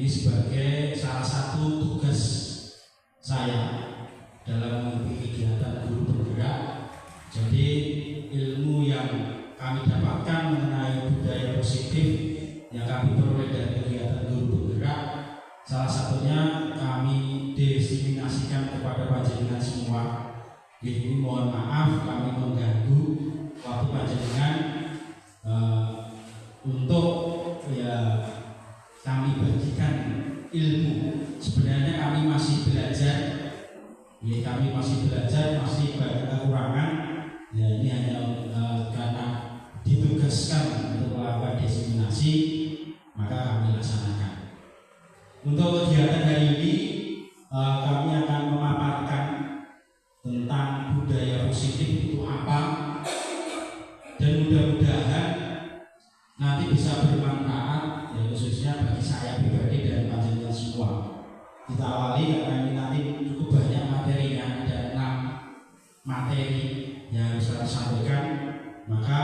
ini sebagai salah satu tugas saya dalam mengikuti kegiatan guru bergerak. Jadi ilmu yang kami dapatkan mengenai budaya positif yang kami peroleh dari kegiatan guru bergerak, salah satunya kami diseminasikan kepada panjenengan semua. Jadi mohon maaf kami mengganggu waktu panjenengan untuk ya kami bagikan ilmu. Sebenarnya kami masih belajar, ya kami masih belajar, masih banyak kekurangan. Ya ini hanya karena ditugaskan untuk melakukan diseminasi, maka kami laksanakan. Untuk kegiatan hari ini kami akan memaparkan tentang budaya positif itu apa, dan mudah-mudahan nanti bisa bermanfaat ya khususnya bagi saya pribadi dan panjenengan semua. Kita awali karena ini nanti cukup banyak materinya, ada 6 materi yang harus saya sampaikan, maka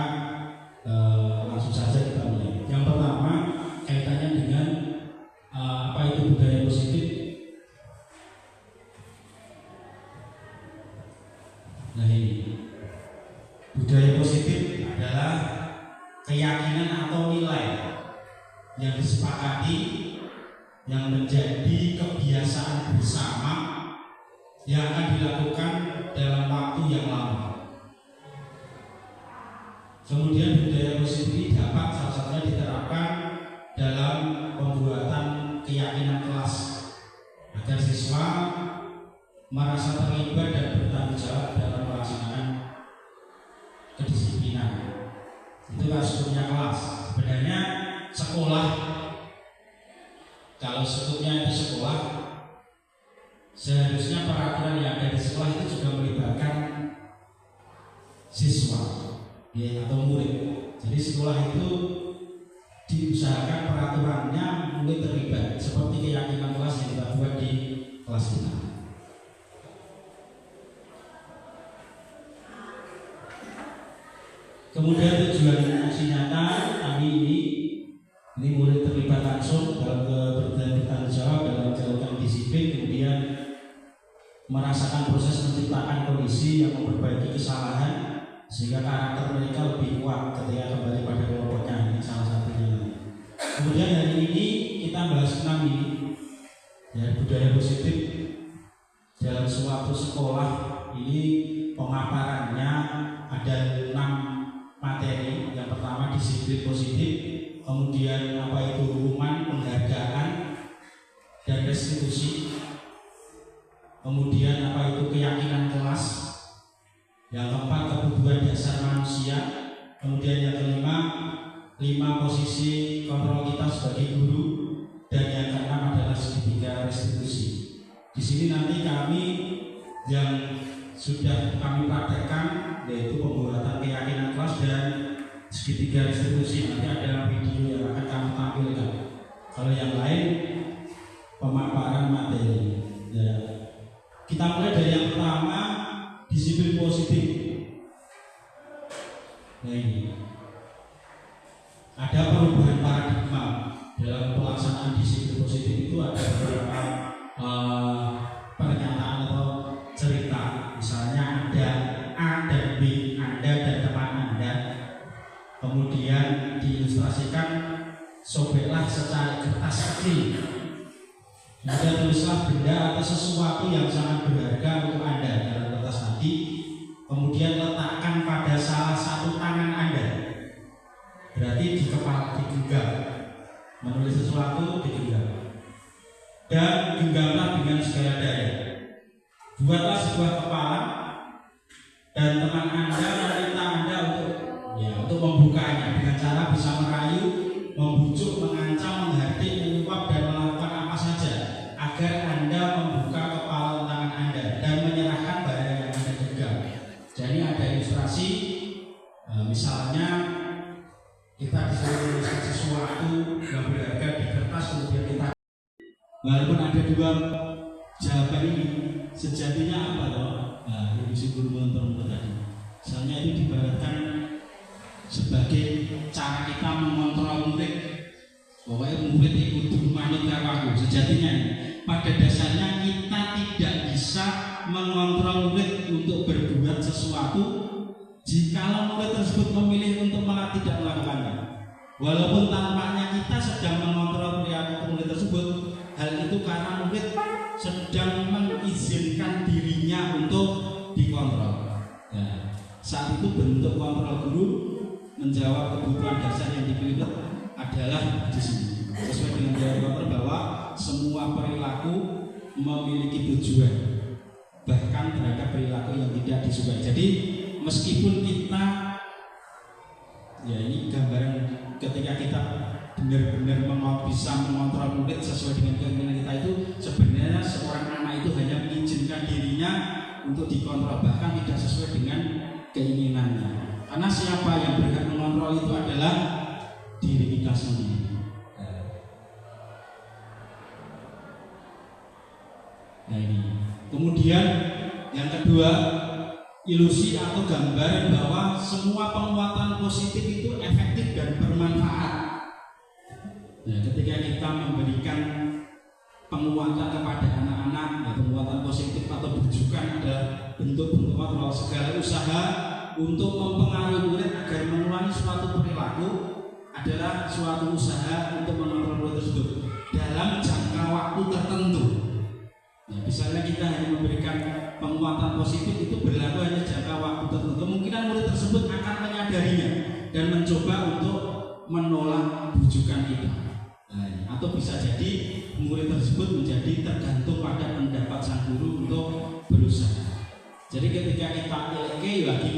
langsung saja kita mulai. Yang pertama kaitannya dengan apa itu budaya positif. Nah ini budaya positif adalah keyakinan atau nilai yang disepakati yang menjadi kebiasaan bersama yang akan dilakukan dalam waktu yang lama. Kemudian budaya positif ini dapat salah satunya diterapkan dalam pembuatan keyakinan kelas agar siswa merasa terlibat dan bertanggung jawab dalam melaksanakan kedisiplinan. Itu skupnya kelas. Sebenarnya sekolah, kalau skupnya itu sekolah, seharusnya peraturan yang ada di sekolah itu juga melibatkan siswa ya, atau murid. Jadi sekolah itu diusahakan peraturannya mulai terlibat, seperti keyakinan kelas yang kita buat di kelas kita. Kemudian tujuan aksi nyata kami ini murid terlibat langsung dalam bertanggung jawab dalam menjalankan disiplin, kemudian merasakan proses menciptakan kondisi yang memperbaiki kesalahan sehingga karakter mereka lebih kuat ketika kembali pada kelompoknya. Ini salah satunya. Kemudian hari ini kita bahas tentang ini ya, budaya positif dalam suatu sekolah. Ini pemaparannya ada 6 materi. Yang pertama disiplin positif, kemudian apa itu hukuman, penghargaan, dan restitusi. Kemudian apa itu keyakinan kelas. Yang keempat kebutuhan dasar manusia. Kemudian yang kelima 5 posisi kontrol kita sebagai guru, dan yang keenam adalah segitiga restitusi. Di sini nanti kami yang sudah kami praktekkan yaitu pembuatan keyakinan kelas dan segitiga restitusi. Nanti ada video yang akan kami tampilkan. Kalau yang lain pemaparan materi ya. Kita mulai dari yang pertama, disiplin positif. Nah ini ada perubahan paradigma dalam pelaksanaan disiplin positif. Itu ada beberapa pernyataan atau cerita. Misalnya ada A dan B, Anda dan teman Anda. Kemudian diilustrasikan, sobeklah secari kertas kecil. Kemudian tulislah benda atau sesuatu yang sangat berharga untuk Anda dalam kertas tadi. Kemudian letakkan pada salah satu tangan Anda. Berarti di kepala, digenggam. Menulis sesuatu digenggam. Dan genggamlah dengan segala daya. Buatlah sebuah kepala dan teman Anda meminta Anda untuk membukanya dengan cara bisa merayu, membujuk, mengancam, menghardik, menyuap, dan melakukan apa saja agar Anda membuka kepala tangan Anda dan menyerahkan barang yang Anda genggam. Jadi ada ilustrasi, misalnya kita disuruh menuliskan sesuatu yang berharga di kertas, kemudian kita, walaupun ada 2 jawaban ini, sejatinya apa loh? Nah, ini simpul teman-teman tadi. Misalnya itu dibaratkan sebagai cara kita mengontrol murid. Pokoknya murid itu kudu manut karo aku. Sejatinya pada dasarnya kita tidak bisa mengontrol murid untuk berbuat sesuatu jika murid tersebut memilih untuk malah tidak melakukannya. Walaupun tampaknya kita sedang mengontrol perilaku murid tersebut, hal itu karena murid sedang mengizinkan dirinya untuk dikontrol. Ya, saat itu bentuk kontrol guru menjawab kebutuhan dasar yang dipilih adalah di sini. Sesuai dengan jawaban bahwa semua perilaku memiliki tujuan, bahkan terhadap perilaku yang tidak disukai. Jadi meskipun kita, ya ini gambaran ketika kita benar-benar bisa mengontrol murid sesuai dengan keinginan kita, itu sebenarnya seorang anak itu hanya mengizinkan dirinya untuk dikontrol, bahkan tidak sesuai dengan keinginannya. Karena siapa yang berhak mengontrol itu adalah diri kita sendiri. Nah ini. Kemudian yang kedua, ilusi atau gambaran bahwa semua penguatan positif itu efektif dan bermanfaat. Nah, ketika kita memberikan penguatan kepada anak-anak, ya, penguatan positif atau bujukan ada bentuk-bentuk kontrol, segala usaha untuk mempengaruhi murid agar mengulangi suatu perilaku adalah suatu usaha untuk mengontrol murid tersebut dalam jangka waktu tertentu. Ya, misalnya kita hanya memberikan penguatan positif itu berlaku hanya jangka waktu tertentu. Kemungkinan murid tersebut akan menyadarinya dan mencoba untuk menolak bujukan kita. Nah, atau bisa jadi murid tersebut menjadi tergantung pada pendapat sang guru untuk berusaha. Jadi ketika kita eleke lagi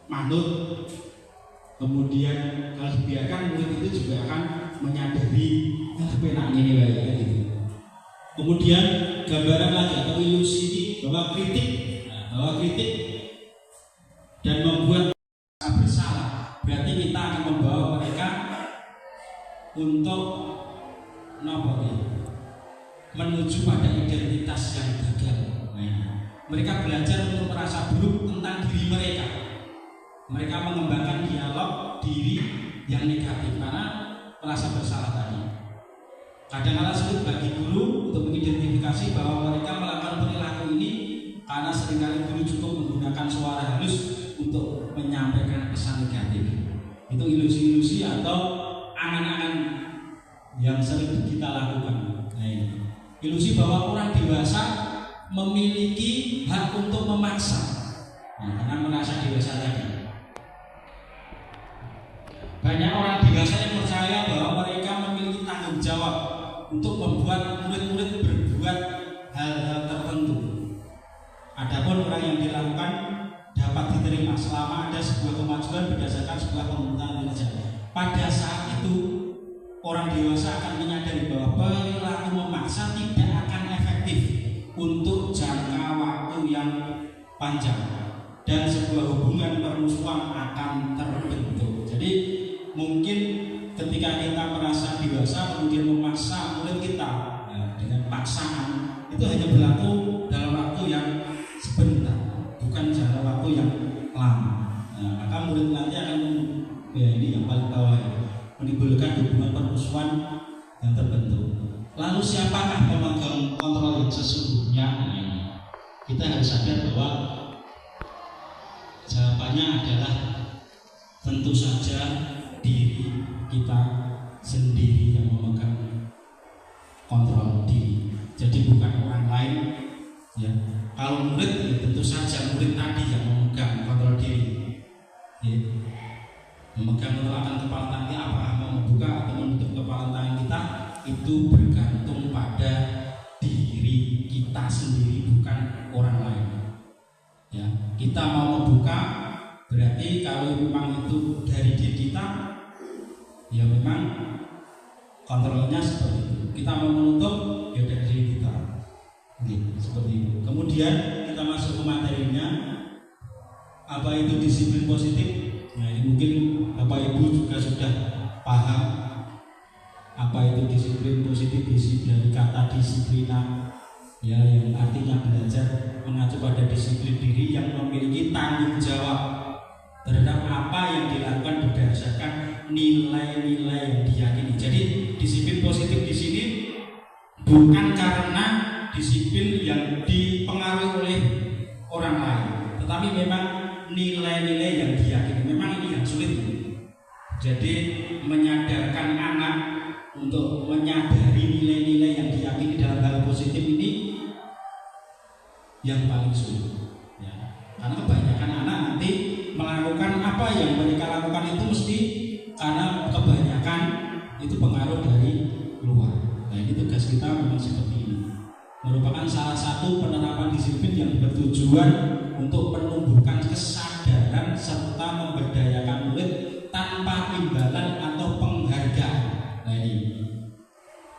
manut, kemudian kalau dibiarkan murid itu juga akan menyadari penak ini gitu. Kemudian gambaran lagi atau ilusi ini bahwa kritik dan membuat bersalah, berarti kita akan membawa mereka untuk menuju pada identitas yang gagal. Mereka belajar untuk merasa buruk tentang diri mereka. Mereka mengembangkan dialog diri yang negatif karena merasa bersalah tadi. Kadang-kadang sulit bagi guru untuk mengidentifikasi bahwa mereka melakukan perilaku ini karena seringkali guru cukup menggunakan suara halus untuk menyampaikan pesan negatif. Itu ilusi-ilusi atau angan-angan yang sering kita lakukan. Nah, ini ilusi bahwa orang dewasa memiliki hak untuk memaksa, karena merasa dewasa tadi. Banyak orang dewasa yang percaya bahwa mereka memiliki tanggung jawab untuk membuat murid-murid berbuat hal-hal tertentu. Adapun orang yang dilakukan dapat diterima selama ada sebuah kemajuan berdasarkan sebuah pembentukan kinerja. Pada saat itu orang dewasa akan menyadari bahwa perilaku memaksa tidak akan efektif untuk jangka waktu yang panjang dan sebuah hubungan permusuhan akan terbentuk. Jadi mungkin ketika kita merasa dewasa kemudian memaksa murid kita dengan paksaan, itu hanya berlaku dalam waktu yang sebentar, bukan jangka waktu yang lama. Maka murid nanti akan ini yang paling bawah menimbulkan hubungan permusuhan yang terbentuk. Lalu siapakah pemegang kontrol yang sesungguhnya? Kita harus sadar bahwa jawabannya adalah tentu saja diri kita sendiri yang memegang kontrol diri. Jadi bukan orang lain. Ya. Kalau murid, ya tentu saja murid tadi yang memegang kontrol diri. Ya. Memegang kontrol akan kepala tangan, apakah mau membuka atau menutup kepala tangan kita, itu bergantung pada diri kita sendiri, bukan orang lain. Ya. Kita mau membuka, berarti kalau memang itu dari diri kita, ya memang kontrolnya seperti itu. Kita mau menutup, ya dari diri kita. Seperti itu. Kemudian kita masuk ke materinya. Apa itu disiplin positif? Nah, ini mungkin Bapak Ibu juga sudah paham apa itu disiplin positif, dari kata disiplina, ya, yang artinya belajar mengacu pada disiplin diri yang memiliki tanggung jawab terhadap apa yang dilakukan berdasarkan nilai-nilai yang diyakini. Jadi disiplin positif di sini bukan karena disiplin yang dipengaruhi oleh orang lain, tetapi memang nilai-nilai yang diyakini. Memang ini yang sulit. Jadi menyadarkan anak untuk menyadari nilai-nilai yang diyakini dalam hal positif ini yang paling sulit. Ya. Karena kebanyakan anak nanti melakukan apa yang mereka lakukan itu mesti karena kebanyakan itu pengaruh dari luar. Nah, ini tugas kita memang seperti ini. Merupakan salah satu penerapan disiplin yang bertujuan untuk menumbuhkan kesadaran serta memberdayakan murid tanpa imbalan atau penghargaan. Nah, ini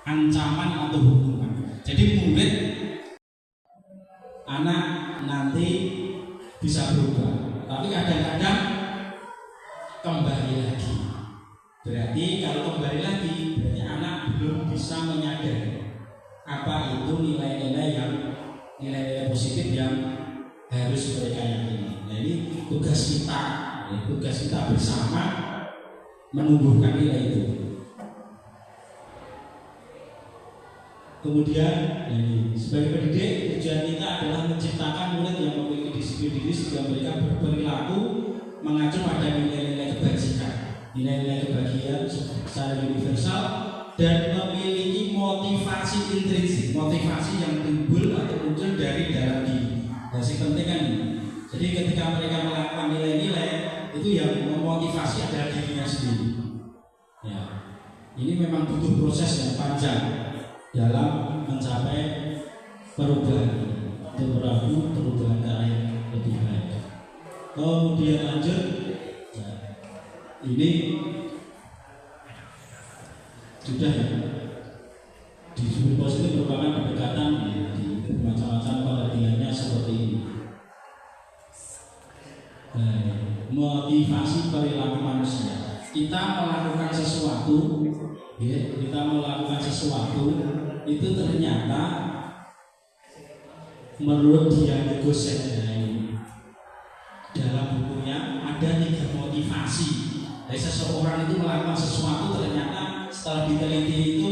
ancaman atau hukuman. Jadi murid anak nanti bisa berubah, tapi kadang-kadang kembali lagi. Berarti kalau kembali lagi, berarti anak belum bisa menyadari apa itu nilai-nilai positif yang harus mereka yakini. Nah, ini tugas kita bersama menumbuhkan nilai itu. Kemudian sebagai pendidik, tujuan kita adalah menciptakan murid yang memiliki disiplin diri sehingga mereka berperilaku mengacu pada nilai-nilai kebajikan, nilai-nilai kebahagiaan secara universal, dan memiliki motivasi intrinsik, motivasi yang timbul atau muncul dari dalam diri. Dan yang penting kan ini. Jadi ketika mereka melakukan nilai-nilai itu yang memotivasi adalah dirinya sendiri. Ya, ini memang butuh proses yang panjang dalam mencapai perubahan untuk perubahan ke arah yang lebih baik. Kemudian lanjut, ini sudah ya. Disiplin positif merupakan pendekatan di macam-macam pengertiannya seperti ini. Motivasi perilaku manusia. Kita melakukan sesuatu, itu ternyata menurut Diego Sedai dalam bukunya ada 3 motivasi. Dari seseorang itu melakukan sesuatu ternyata setelah diteliti itu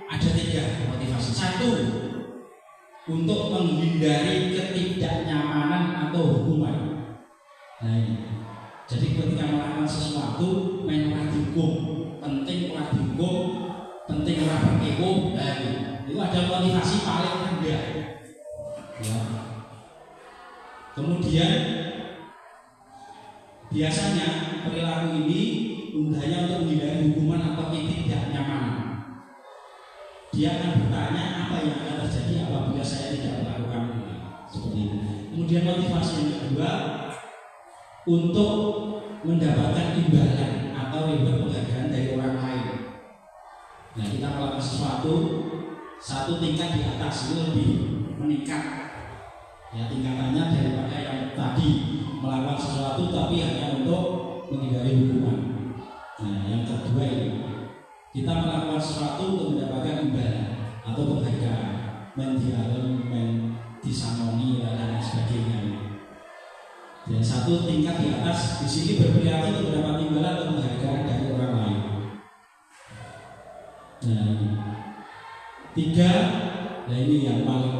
ada 3 motivasi. 1, untuk menghindari ketidaknyamanan atau hukuman. Nah, ini. Jadi ketika melakukan sesuatu main ora dihukum, penting ora dihukum, penting ora berkebo, itu ada motivasi paling rendah. Ya. Kemudian biasanya perilaku ini undahnya untuk menghindari hukuman atau ketidaknyamanan. Dia akan bertanya apa yang akan terjadi apabila saya tidak melakukan ini. Seperti itu. Kemudian motivasi yang kedua, untuk mendapatkan imbalan atau reward penghargaan dari orang lain. Nah, kita melakukan sesuatu satu tingkat di atas, itu lebih meningkat ya tingkatannya daripada yang tadi melakukan sesuatu tapi hanya untuk menghindari hukuman. Nah, yang kedua ini kita melakukan sesuatu untuk mendapatkan imbalan atau penghargaan, mendisanoni dan sebagainya. Dan satu tingkat di atas di sini berperilaku untuk mendapat imbalan atau penghargaan dari orang lain. Nah, 3, nah ini yang paling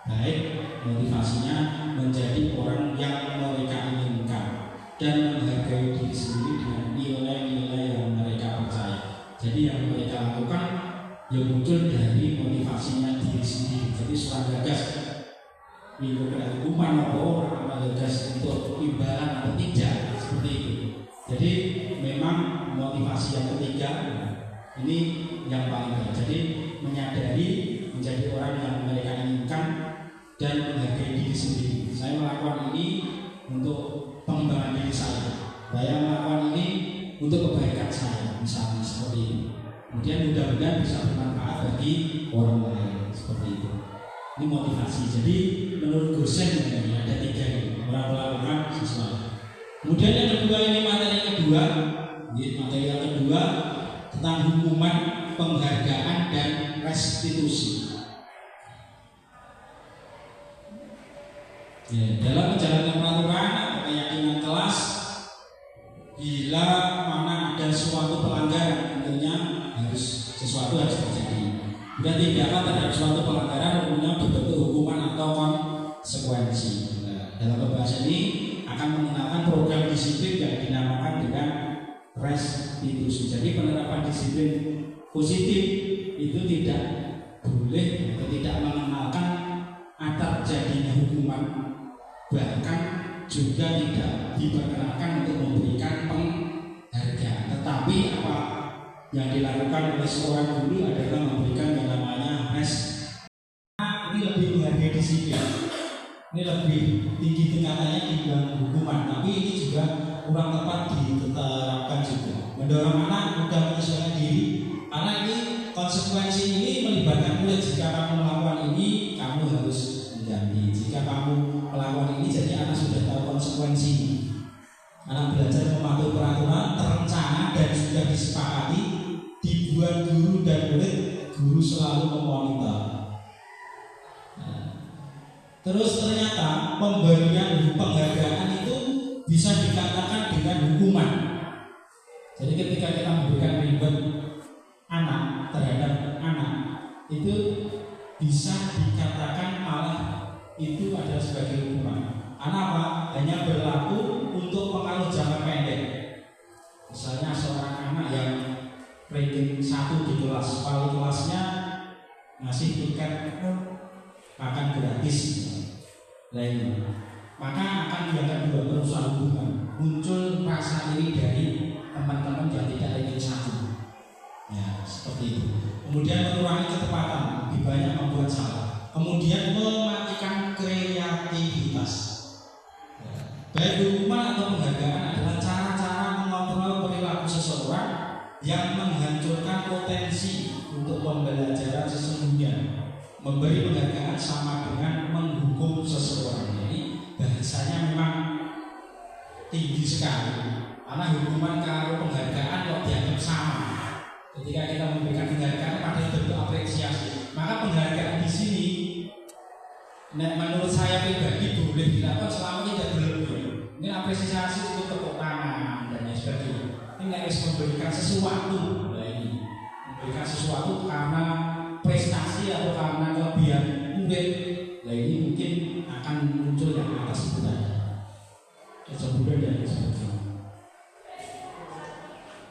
baik motivasinya menjadi orang yang mereka inginkan dan menghargai diri sendiri dengan nilai-nilai yang mereka percaya. Jadi yang mereka lakukan yang muncul dari motivasinya diri sendiri. Jadi seorang gagas minggu kena hukuman atau orang gagas untuk imbalan atau tidak, seperti itu. Jadi memang motivasi yang ketiga ini yang paling baik. Jadi menyadari menjadi orang yang mereka inginkan dan menghargai diri sendiri. Saya melakukan ini untuk pengembangan diri saya. Saya melakukan ini untuk kebaikan saya, misalnya seperti ini. Kemudian mudah-mudahan bisa bermanfaat bagi orang lain, seperti itu. Ini motivasi. Jadi menurut Gosen ini ada 3 ini, orang melakukan sesuatu. Kemudian yang kedua ini materi yang kedua tentang hukuman, penghargaan dan restitusi. Ya, dalam menjalankan peraturan atau keyakinan kelas, bila mana ada sesuatu harus terjadi. Dan tindakan terhadap suatu pelanggaran umumnya berbentuk hukuman atau konsekuensi. Nah, dalam pembahasan ini akan mengenalkan program disiplin yang dinamakan dengan restitusi. Jadi penerapan disiplin positif itu tidak boleh atau tidak mengenalkan terjadinya hukuman, bahkan juga tidak diperkenalkan untuk memberikan penghargaan. Tetapi apa yang dilakukan oleh seorang guru adalah memberikan yang namanya ini lebih menghargai disiplin, ini lebih tinggi tingkatannya dibanding hukuman. Tapi ini juga kurang tepat diterapkan juga. Mendorong anak mudah menyesuaikan diri, karena ini konsekuensi ini melibatkan murid. Jika kamu melakukan ini, kamu harus mengganti. Jika kamu melakukan ini, jadi anak sudah tahu konsekuensinya. Anak belajar mematuhi peraturan terencana dan sudah disepakati, dibuat guru dan murid. Guru selalu memonitor. Terus ternyata pemberian penghargaan itu bisa dikatakan dengan hukuman. Jadi ketika kita memberikan reward anak terhadap anak, itu bisa dikatakan malah itu adalah sebagai hukuman. Karena apa? Hanya berlaku untuk pengaruh jangka pendek. Misalnya seorang anak yang ranking 1 di kelas, wali kelasnya ngasih tiket makan gratis lainnya, maka akan dianggap dua perusahaan hubungan. Muncul rasa iri dari teman-teman yang tidak ranking 1. Ya, seperti itu. Kemudian mengurangi ketepatan, lebih banyak membuat salah. Kemudian mematikan kreativitas. Baik hukuman atau penghargaan adalah cara-cara mengontrol perilaku seseorang yang menghancurkan potensi untuk pembelajaran sesungguhnya. Memberi penghargaan sama dengan menghukum seseorang. Jadi bahasanya memang tinggi sekali. Karena hukuman karo penghargaan kok dianggap sama. Ketika kita memberikan penghargaan pada bentuk apresiasi, maka penghargaan di sini, menurut saya pribadi boleh dilakukan selama tidak berlebihan. Ini apresiasi itu tepuk tangan dan sebagainya. Ini harus memberikan sesuatu. Nah, ini memberikan sesuatu karena prestasi atau karena kelebihan murid. Nah, ini mungkin akan muncul yang atas itu tadi, kesembuhan dan sebagainya.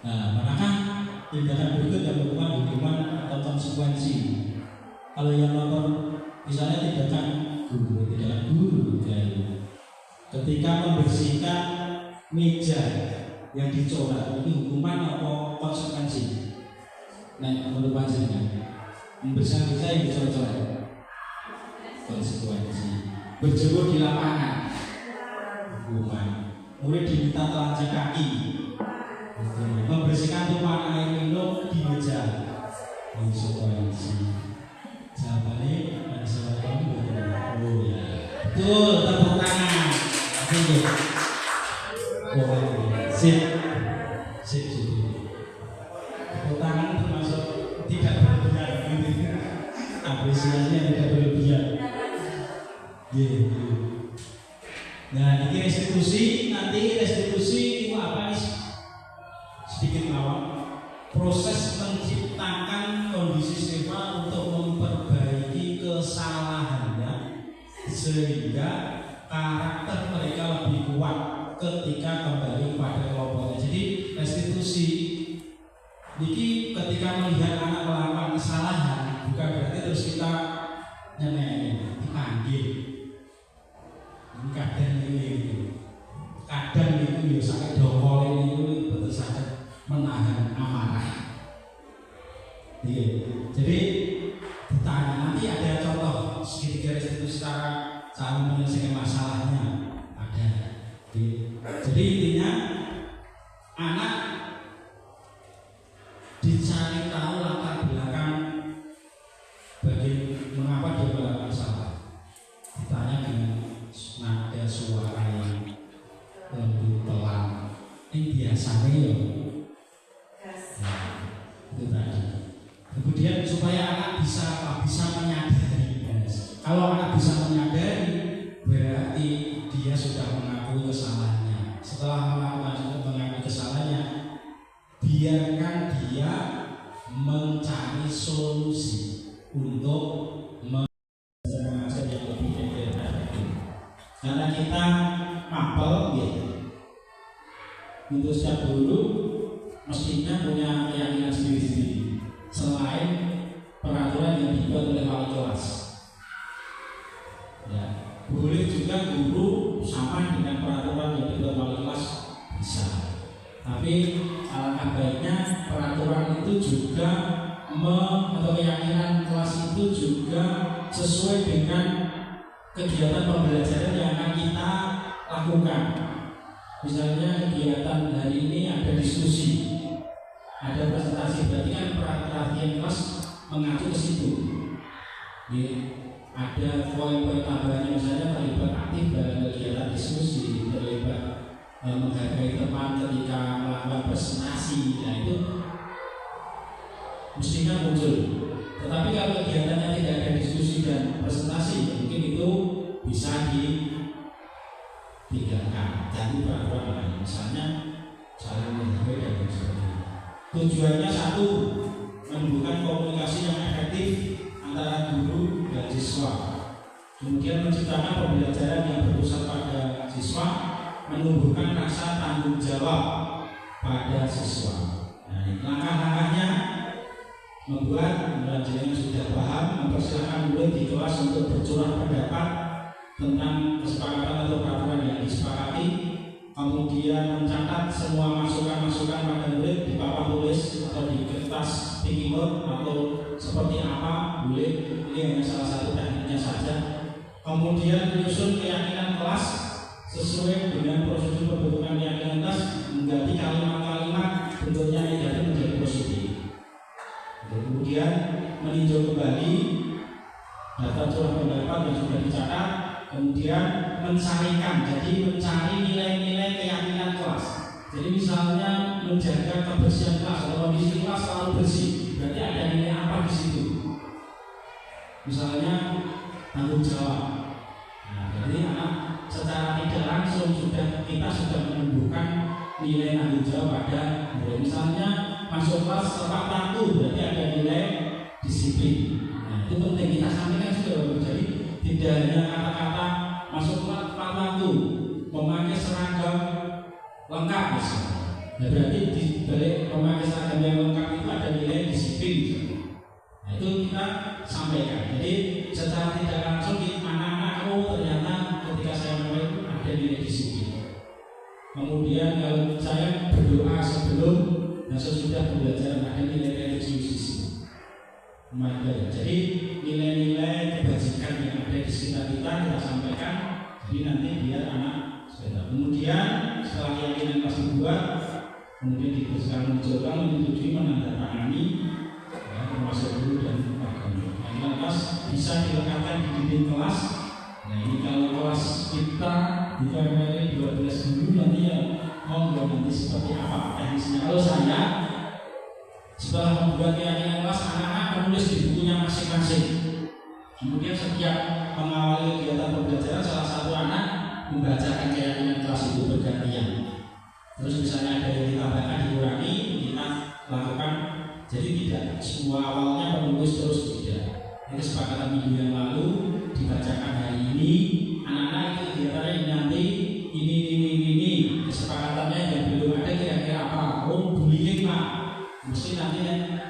Nah, manakah tindakan berikut yang merupakan hukuman atau konsekuensi? Kalau yang nonton misalnya tindakan guru ketika membersihkan meja yang dicoret, ini hukuman atau konsekuensi? Nah, menurut panjenengan, membersihkan meja yang dicoret-coret, konsekuensi. Berjemur di lapangan, hukuman. Murid diminta telanjang kaki, membersihkan tumpahan air minum di meja, konsekuensi. Jawabannya ada sesuatu yang oh ya, betul, tepuk tangan. Sip. Tepuk tangan termasuk tidak berlebihan, apresiasinya tidak berlebihan. Nah, ini restitusi. Nanti restitusi itu apa nih? Sedikit awal. Proses menciptakan kondisi Seva untuk memperbaiki kesalahannya sehingga karakter mereka lebih kuat ketika kembali pada kelompoknya. Jadi restitusi ini ketika melihat anak melakukan kesalahan, bukan berarti terus kita nyenengin, dipanggil. Kadang itu ya sangat dongkol itu betul saja menahan amarah. Jadi ditanya, nanti ada contoh segitiga restitusi cara menyelesaikan masalahnya ada. Jadi intinya anak dicari tahu latar belakang mengapa dia melakukan salah. Ditanya dengan nada suara yang lembut pelan. Ini biasanya ya. Itu tadi. Kemudian supaya anak bisa menyadari. Kalau anak bisa menyadari, berarti dia sudah mengakui kesalahannya. Setelah mengakui kesalahannya, biarkan dia mencari solusi untuk mengajar yang lebih efektif. Karena kita mapel gitu. Untuk setiap guru mestinya punya keyakinan sendiri-sendiri selain peraturan yang dibuat oleh wali kelas. Ya, boleh juga guru sama dengan peraturan yang dibuat wali kelas bisa. Tapi alangkah baiknya peraturan itu juga atau keyakinan kelas itu juga sesuai dengan kegiatan pembelajaran yang akan kita lakukan. Misalnya kegiatan hari ini ada diskusi, ada presentasi, berarti kan perhatian kelas mengacu ke situ. Ada poin-poin tambahannya, misalnya terlibat aktif dalam kegiatan diskusi, terlibat menghargai teman ketika melakukan presentasi, nah itu mestinya muncul. Tetapi kalau kegiatannya tidak ada diskusi dan presentasi, mungkin itu bisa ditinggalkan, jadi peraturan lain, misalnya saling menghargai dan sebagainya. Tujuannya satu, menumbuhkan komunikasi yang efektif antara guru dan siswa. Kemudian menciptakan pembelajaran yang berpusat pada siswa, menumbuhkan rasa tanggung jawab pada siswa. Nah, langkah-langkahnya membuat pembelajaran sudah paham, mempersilahkan murid di kelas untuk bercurah pendapat tentang kesepakatan atau peraturan yang disepakati, kemudian mencatat semua masukan-masukan pada murid di papan tulis atau di kertas sticky note atau seperti apa, boleh, ini hanya salah satu tekniknya saja. Kemudian menyusun keyakinan kelas sesuai dengan prosedur pembentukan keyakinan kelas, mengganti kalimat-kalimat bentuknya negatif menjadi positif. Kemudian meninjau kembali data curah pendapat yang sudah dicatat, kemudian mencarikan, jadi mencari nilai-nilai keyakinan kelas. Jadi misalnya menjaga kebersihan kelas atau kondisi kelas selalu bersih, berarti ada nilai apa di situ? Misalnya tanggung jawab. Nah, jadi anak secara tidak langsung kita sudah menumbuhkan nilai tanggung jawab pada murid. Misalnya masuk kelas tepat waktu, berarti ada nilai disiplin. Nah, itu penting kita sampaikan juga. Jadi tidak hanya kata-kata masuk kelas tepat waktu, memakai seragam lengkap misalnya. Nah, berarti di balik memakai seragam yang lengkap itu ada nilai disiplin. Nah, itu kita sampaikan. Jadi secara tidak langsung anak-anak ternyata ketika saya mulai ada nilai disiplin. Kemudian kalau saya berdoa sebelum dan sesudah pembelajaran ada nilai religius. Maka jadi nilai-nilai kebajikan yang ada di sekitar kita sampaikan. Jadi nanti biar anak sudah. Kemudian setelah keyakinan kelas dibuat, kemudian diberikan mencoba menyetujui menandatangani, ya, termasuk guru dan wakilnya. Keyakinan kelas bisa dilengkapkan di dinding kelas. Nah, ini kalau kelas kita di KML 12 guru nanti ya monggo nanti seperti apa teknisnya. Kalau saya setelah membuat keyakinan kelas, anak-anak menulis di bukunya masing-masing. Kemudian setiap mengawali kegiatan pembelajaran, salah satu anak membacakan keyakinan kelas itu bergantian. Terus misalnya ada yang ditambahkan, dikurangi, kita lakukan. Jadi tidak semua awalnya menulis terus, tidak. Ini kesepakatan minggu yang lalu dibacakan hari ini. Anak-anak itu kegiatannya nanti ini kesepakatannya yang belum ada kira-kira apa? Oh, bullying Pak. Mesti nanti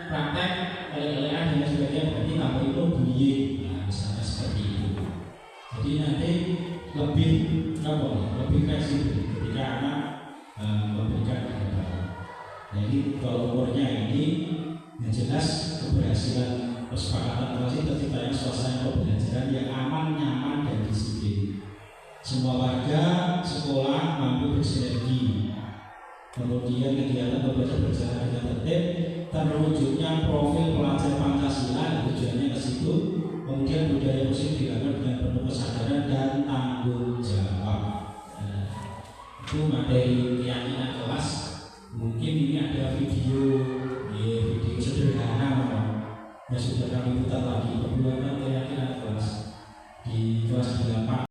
praktek LLA dan sebagainya, berarti tambah itu bullying. Nah, misalnya seperti itu. Jadi nanti lebih fleksibel ketika anak memberikan kegiatan. Jadi kalau umurnya ini yang jelas keberhasilan kesepakatan kelas itu terciptanya suasana pembelajaran yang aman, nyaman, dan disiplin. Semua warga sekolah mampu bersinergi. Kemudian kegiatan pembelajaran berjalan dengan tertib, terwujudnya profil pelajar Pancasila, tujuannya ke situ. Kemudian budaya positif dilakukan dengan penuh kesadaran dan tanggung jawab. Itu materi keyakinan kelas. Mungkin ini ada video sederhana yang sudah kami putar lagi, pembuatan keyakinan kelas di kelas 8.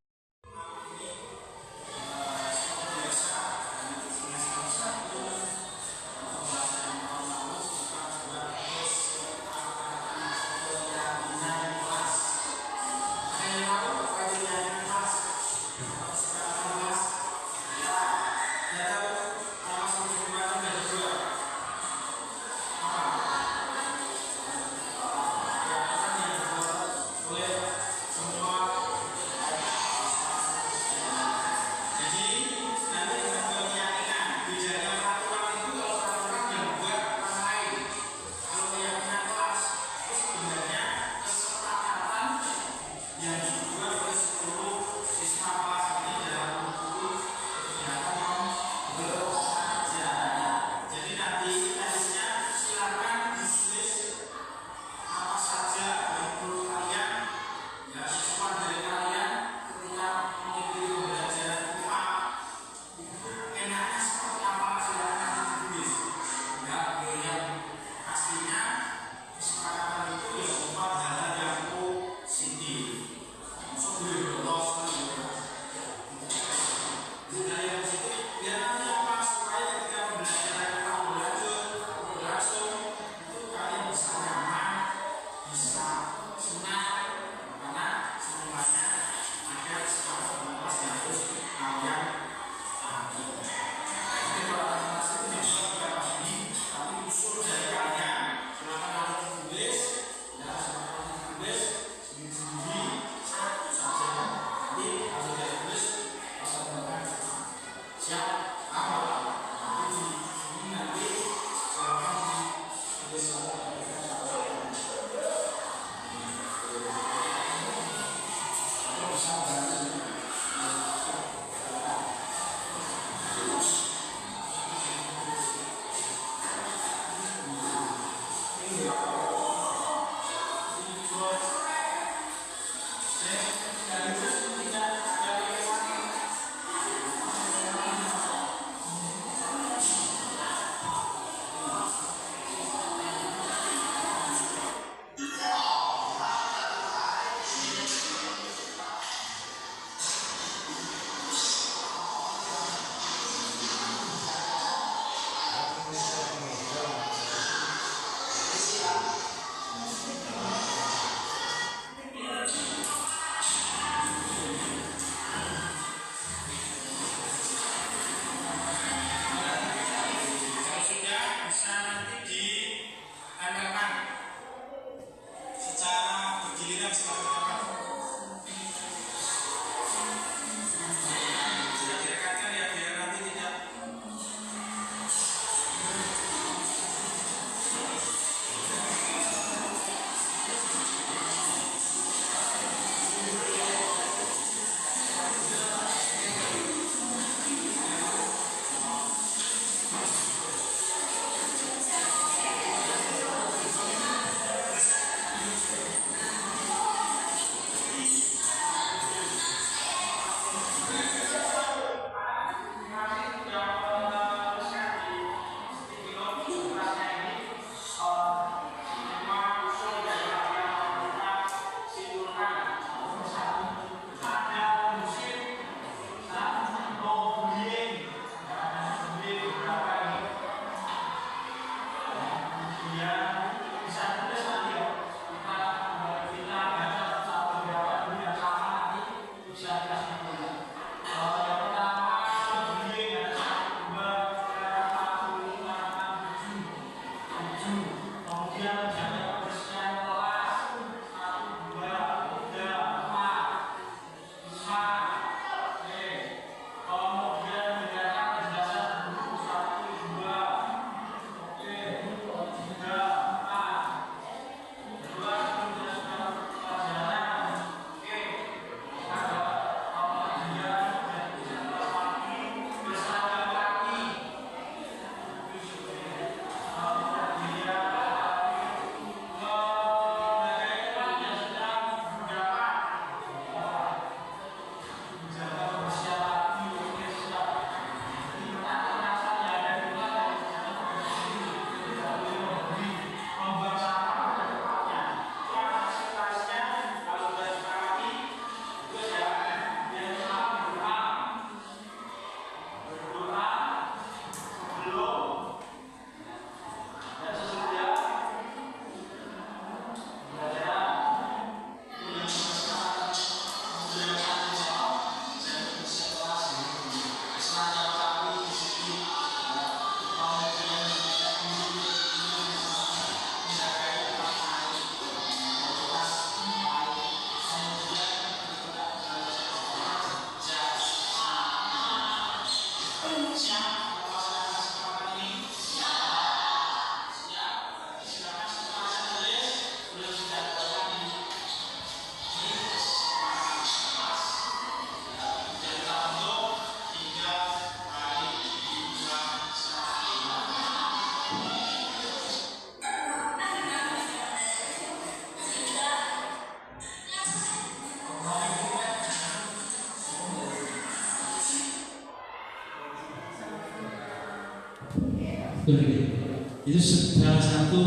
Itu salah satu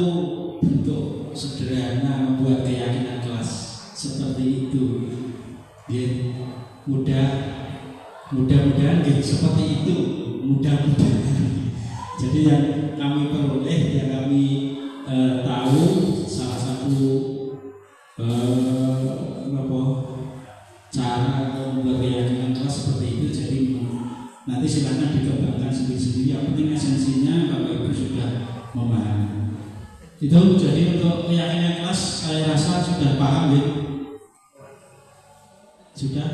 bentuk sederhana membuat keyakinan kelas seperti itu. Ya, mudah-mudahan seperti itu, mudah-mudahan. Jadi yang kami peroleh, yang kami tahu salah satu cara membuat keyakinan kelas seperti itu. Jadi nanti silakan dikembangkan sendiri-sendiri. Yang penting esensinya Bapak Ibu sudah memahami. Itu jadi untuk keyakinan kelas saya rasa sudah paham ya. Sudah.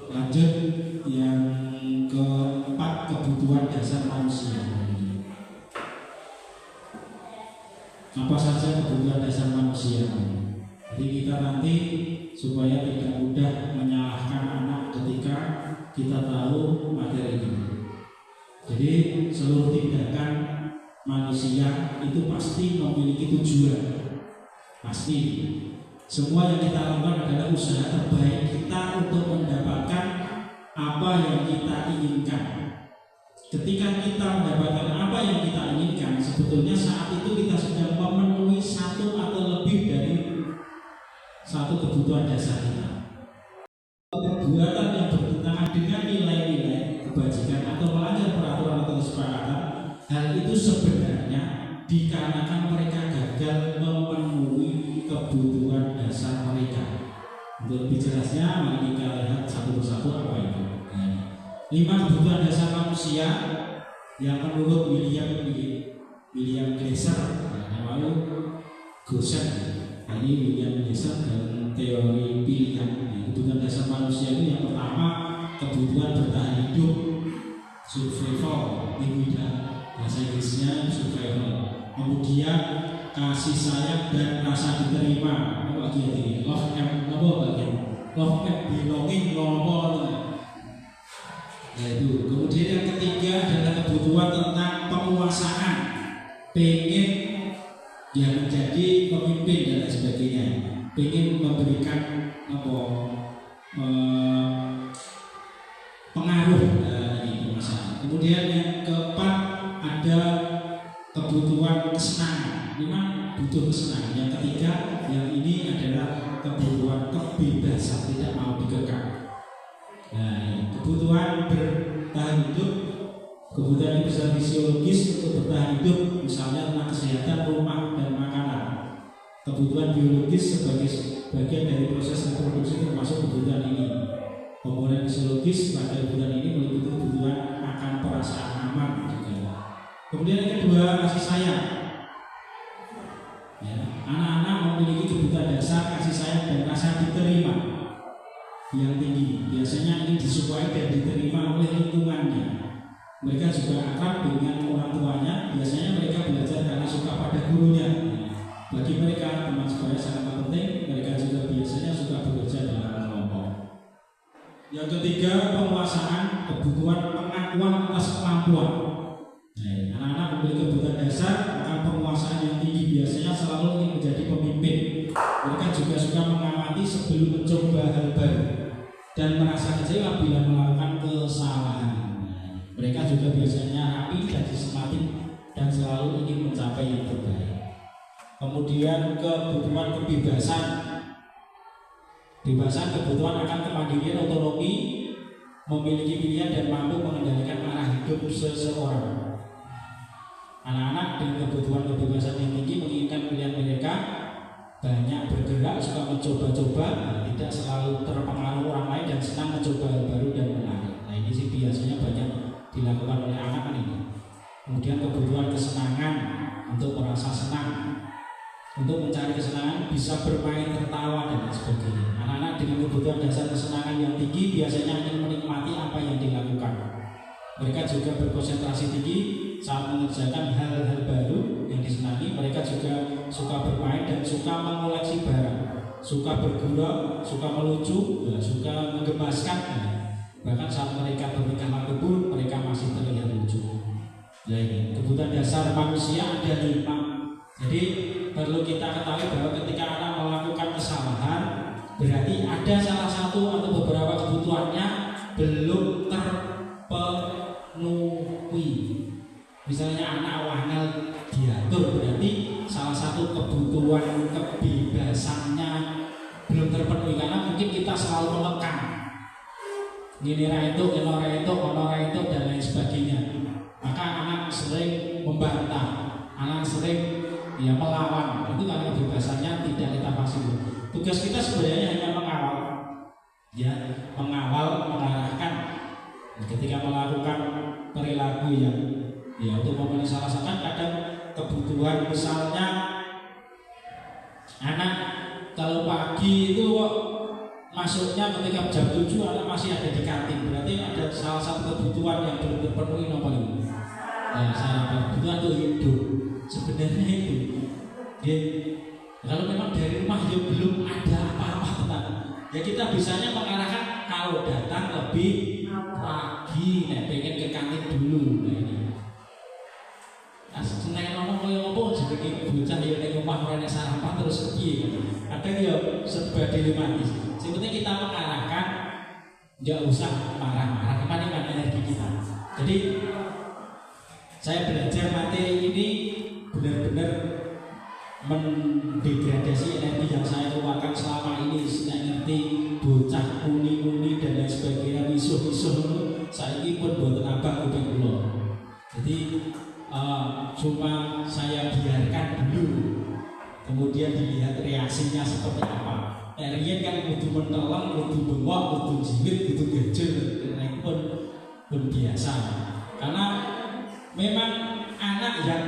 Lanjut yang keempat, kebutuhan dasar manusia. Apa saja kebutuhan dasar manusia? Jadi kita nanti supaya tidak mudah menyalahkan anak ketika kita tahu materi ini. Jadi seluruh tindakan manusia itu pasti memiliki tujuan. Pasti. Semua yang kita lakukan adalah usaha terbaik kita untuk mendapatkan apa yang kita inginkan. Ketika kita mendapatkan apa yang kita inginkan, sebetulnya saat itu kita sudah memenuhi satu atau lebih dari satu kebutuhan dasar kita. Perbuatan yang bertentangan dengan nilai-nilai kebajikan atau melanggar peraturan atau kesepakatan, hal itu sebenarnya dikarenakan mereka gagal memenuhi kebutuhan dasar mereka. Untuk lebih jelasnya, mari kita lihat satu persatu apa itu. 5 kebutuhan dasar manusia yang menurut William Glasser, lalu Goshen, ini William Glasser dan teori pilihan. Kebutuhan dasar manusia itu yang pertama kebutuhan bertahan hidup, survival, bahasa Inggrisnya survival. Kemudian kasih sayang dan rasa diterima, apa lagi ini? Love and belonging, itu. Kemudian yang ketiga adalah kebutuhan tentang penguasaan, pengen yang menjadi pemimpin dan lain sebagainya, pengen memberikan pengaruh dari penguasaan. Kemudian yang keempat ada kebutuhan kesenangan, memang butuh kesenangan. Yang ketiga yang ini adalah kebutuhan kebebasan, tidak mau dikekang. Nah, kebutuhan bertahan hidup, kebutuhan yang bisa fisiologis untuk bertahan hidup, misalnya tentang kesehatan, rumah, dan makanan. Kebutuhan biologis sebagai bagian dari proses reproduksi termasuk kebutuhan ini. Komponen fisiologis pada kebutuhan ini meliputi kebutuhan akan perasaan aman juga. Kemudian yang kedua, kasih sayang. Ya, anak-anak memiliki kebutuhan dasar kasih sayang dan rasa diterima yang tinggi. Biasanya ini disukai dan diterima oleh lingkungannya. Mereka juga akrab dengan orang tuanya. Biasanya mereka belajar karena suka pada gurunya. Bagi mereka teman sebaya sangat penting. Mereka juga biasanya suka bekerja dalam kelompok. Yang ketiga, penguasaan, kebutuhan pengakuan atas kemampuan. Anak-anak memiliki kebutuhan dasar akan penguasaan yang tinggi. Biasanya selalu ingin menjadi pemimpin. Mereka juga suka mengamati sebelum mencoba hal baru dan merasa kecewa bila melakukan kesalahan. Mereka juga biasanya rapi dan sistematik dan selalu ingin mencapai yang terbaik. Kemudian kebutuhan kebebasan. Kebebasan kebutuhan akan kemandirian, otonomi, memiliki pilihan dan mampu mengendalikan arah hidup seseorang. Anak-anak dengan kebutuhan kebebasan yang tinggi menginginkan pilihan mereka, banyak bergerak, suka mencoba-coba, tidak selalu terpengaruh orang lain dan senang mencoba hal baru dan menarik. Nah, ini sih biasanya banyak dilakukan oleh anak ini. Kemudian kebutuhan kesenangan, untuk merasa senang, untuk mencari kesenangan, bisa bermain, tertawa dan lain sebagainya. Anak-anak dengan kebutuhan dasar kesenangan yang tinggi biasanya ingin menikmati apa yang dilakukan. Mereka juga berkonsentrasi tinggi saat mengerjakan hal-hal baru yang disenangi. Mereka juga suka bermain dan suka mengoleksi barang, suka bergurau, suka melucu, suka menggemaskan. Bahkan saat mereka bertingkah laku, mereka masih terlihat lucu. Nah, ini kebutuhan dasar manusia ada 5. Jadi perlu kita ketahui bahwa ketika anak melakukan kesalahan, berarti ada salah satu atau beberapa kebutuhannya belum terpenuhi. Misalnya anak wangel diatur, berarti salah satu kebutuhan kebebasannya belum terpenuhi, karena mungkin kita selalu menekan nilai itu dan lain sebagainya. Maka anak sering membantah, anak sering melawan. Itu karena kebebasannya tidak kita fasilitasi. Tugas kita sebenarnya hanya mengawal, mengarahkan. Ketika melakukan perilaku yang untuk memenuhi salah satu, kadang kebutuhan, misalnya anak kalau pagi itu masuknya ketika jam 7 anak masih ada di kantin, berarti ada salah satu kebutuhan yang belum terpenuhi. Nomor ini sarapan, kebutuhan untuk hidup sebenarnya itu. Kalau memang dari rumah belum ada apa-apa tentang, kita bisanya mengarahkan kalau datang lebih pagi, pengen ke kantin dulu. Nah, ini seneng iki bocah ya nek omah ora nek sarapan terus piye. Kadang ya serba dilematis. Sing penting kita mengarahkan, enggak usah marah-marah, kemana-mana energi kita. Jadi saya belajar materi ini benar-benar mendegradasi energi yang saya keluarkan selama ini. Saya ngerti bocah uni-uni dan lain sebagainya, misuh-misuh saya ini pun buat abang kuping kula. Jadi cuma saya biarkan dulu, kemudian dilihat reaksinya seperti apa. Rian kan kudu mentelang, kudu bengok, kudu jiwit, kudu gejel, itu pun biasa. Karena memang anak yang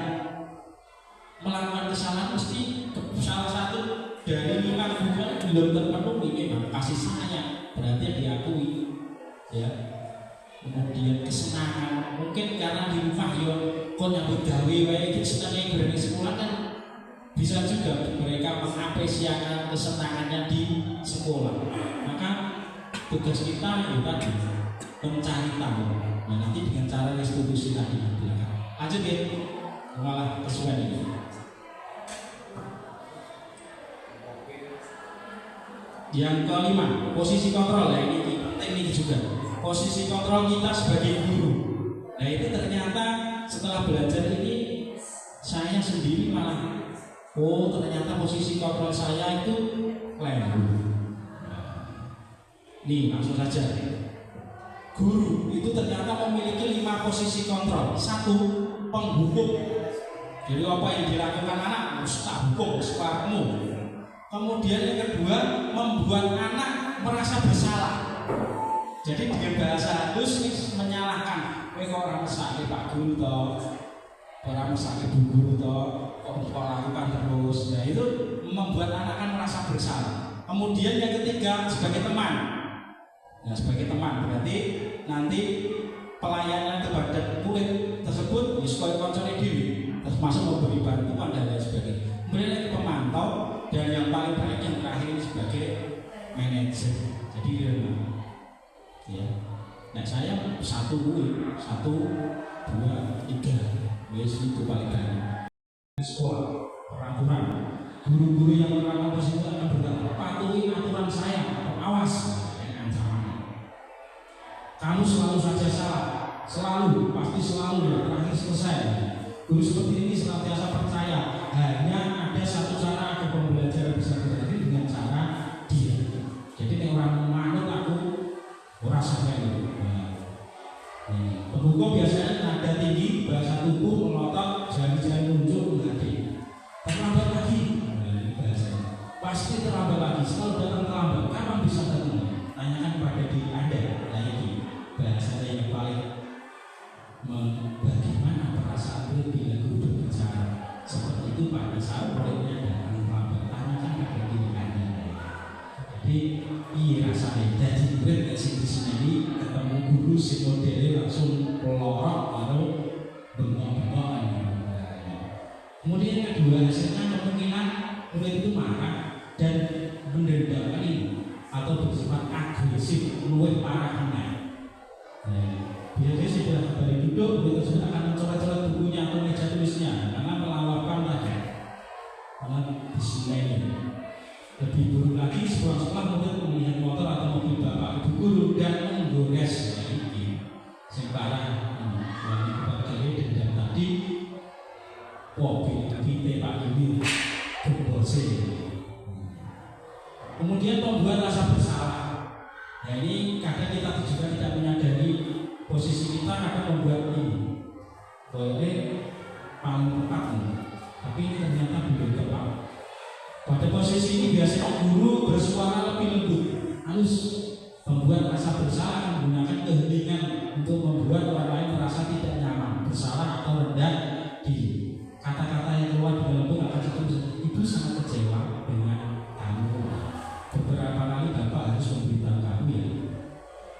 melakukan kesalahan mesti salah satu dari 5 kebutuhan belum terpenuhi, memang kasih sayang berarti diakui, ya. Kemudian kesenangan, mungkin karena di rumah ya kon nyambut gawe wae iki senenge berani sekolah kan bisa juga mereka mengapresiasi kesenangannya di sekolah. Maka tugas kita ya tadi mencari tahu. Nah, nanti dengan cara restitusi tadi di belakang. Lanjut ya, malah kesuwen ini. Yang kelima, posisi kontrol. Ya, ini penting ini juga. Posisi kontrol kita sebagai guru. Nah itu ternyata setelah belajar ini saya sendiri malah ternyata posisi kontrol saya itu keliru. Nih langsung saja. Guru itu ternyata memiliki 5 posisi kontrol. 1, penghukum. Jadi apa yang dilakukan anak mesti hukum separmu. Kemudian yang kedua, membuat anak merasa bersalah. Jadi dengan bahasa halus menyalahkan, kok orang mesake Pak Guru toh, orang mesake Bu Guru toh, kok lakukan terus. Nah itu membuat anak kan merasa bersalah. Kemudian yang ketiga sebagai teman. Nah sebagai teman berarti nanti pelayanan kepada murid tersebut sesuai koncone diri, termasuk memberi bantuan dan lain sebagainya. Kemudian yang pemantau dan yang paling baik yang terakhir ini sebagai manajer. Jadi ya, nah saya 1, 2, 3, wes itu paling banyak. Sekolah, peraturan, guru-guru yang menerapkan posisi akan berkata, patuhi aturan saya, awas, ancaman. Kamu selalu saja salah, selalu, pasti selalu, terakhir selesai. Guru seperti ini senantiasa percaya, hanya ada satu cara agar pembelajaran bisa terjadi dengan cara dia. Jadi orang manut aku orang sampai itu. Penghukum biasanya nada tinggi, bahasa tubuh melotot, jari-jari muncul menghadiri. Terlambat lagi, bahasanya. Pasti terlambat lagi. Selalu datang terlambat. Kapan bisa datang? Tanyakan pada diri Anda. Nah ini bahasa yang paling bagaimana perasaan itu bila guru berbicara seperti itu pada saat muridnya datang terlambat. Tanyakan pada diri Anda. Jadi iya rasanya jadi murid di sini ketemu guru si modelnya langsung pelorok lalu bengok-bengok. Kemudian yang kedua hasilnya kemungkinan murid itu marah dan mendendamkan ini atau bersifat agresif, luwih parah meneh. Biasanya sudah dari duduk murid tersebut akan mencoret-coret bukunya atau meja tulisnya karena melawarkan lagi karena disini. Lebih buruk lagi setelah murid melihat motor atau mobil bapak ibu guru dan menggores ini sembarang yang dipakai dan tadi mobil kita pak ini kebose. Kemudian membuat rasa bersalah. Nah ini kadang kita juga tidak menyadari posisi kita akan membuat ini boleh paling tepat tapi ini ternyata belum tepat. Pada posisi ini biasanya guru bersuara lebih lembut, halus, membuat rasa bersalah, menggunakan keheningan untuk membuat orang lain merasa tidak nyaman, bersalah atau rendah diri. Kata-kata yang keluar di dalam akan seperti ibu sangat kecewa dengan kamu. Beberapa kali bapak harus memberitahu kamu ya.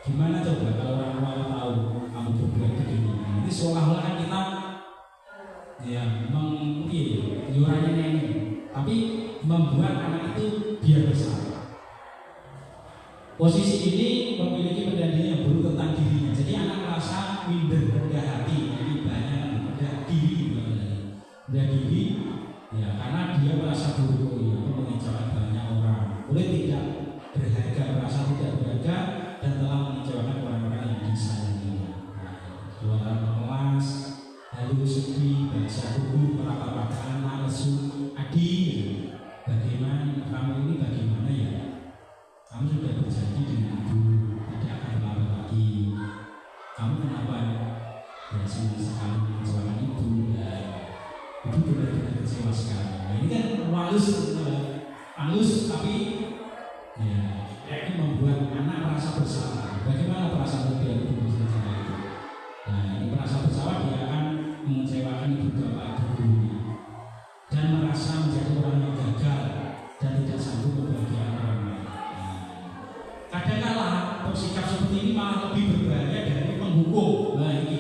Gimana coba kalau orang tua tahu kamu berbuat begini? Ini seolah-olah kan kita ya iurannya ini, tapi membuat anak itu biar bersalah. Posisi ini memiliki pendalilan yang buruk tentang dirinya. Jadi anak merasa minder, rendah hati, jadi banyak rendah diri, rendah diri Ya, karena dia merasa guru itu mengecewakan banyak orang. Murid tidak berharga, merasa tidak berharga dan telah mengecewakan orang-orang yang disayanginya. Suara kelas, lalu sedih, bahasa tubuh, merata pada anak, lesu, adik. Bagaimana kamu ini bagaimana ya? Kamu sudah berjanji dengan ibu tidak akan lama lagi. Kamu kenapa ya senang sekali mengecewakan ibu? Ya, ibu benar-benar kecewa sekali. Nah, ini kan halus tapi ya ini membuat anak merasa bersalah. Bagaimana perasaan dia itu bisa seperti itu? Nah, ini merasa bersalah, dia akan mengecewakan ibu bapak gurunya dan merasa menjadi orang yang gagal dan tidak sanggup membahagiakan orang lain. Kadang-kala sikap seperti ini malah lebih berbahaya dari menghukum. Nah, ini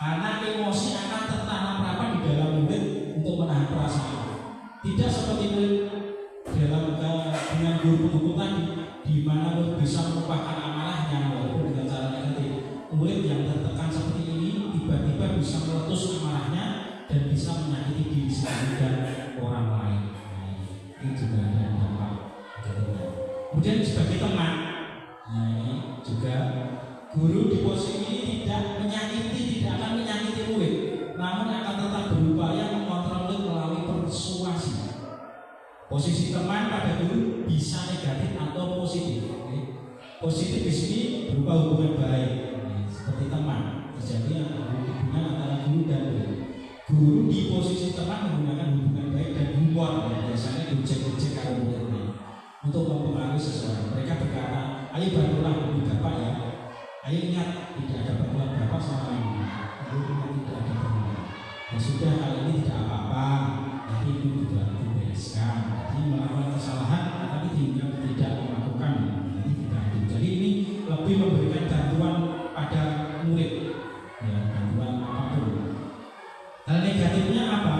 karena emosi akan tertanam rapat di dalam murid untuk menahan perasaan. Tidak seperti itu dalam dengan guru penghukum tadi, di mana murid bisa melupakan amarahnya walaupun dengan cara negatif. Murid yang tertekan seperti ini tiba-tiba bisa meletus amarahnya dan bisa menyakiti diri sendiri dan orang lain. Nah, ini juga ada dampak. Kemudian sebagai teman, nah ini juga guru di posisi ini tidak akan menyakiti murid, namun akan tetap berupaya mengontrol murid melalui persuasi. Posisi teman pada guru bisa negatif atau positif. Positif di sini berupa hubungan baik, seperti teman, terjadi hubungan antara guru dan murid. Guru di posisi teman menggunakan hubungan baik dan humor, biasanya gojek-gojek kalau muridnya untuk mempengaruhi seseorang. Mereka berkata, ayo bantulah ibu bapak ya. Ayo ingat tidak ada perbuatan bapak selama ini. Ayo ingat tidak ada perbuatan. Ya sudah, hal ini tidak apa-apa. Nanti ibu juga dibereskan. Jadi melakukan kesalahan, tapi tidak melakukan. Nanti tidak adil. Jadi ini lebih memberikan bantuan pada murid. Ya, bantuan apapun. Hal negatifnya apa?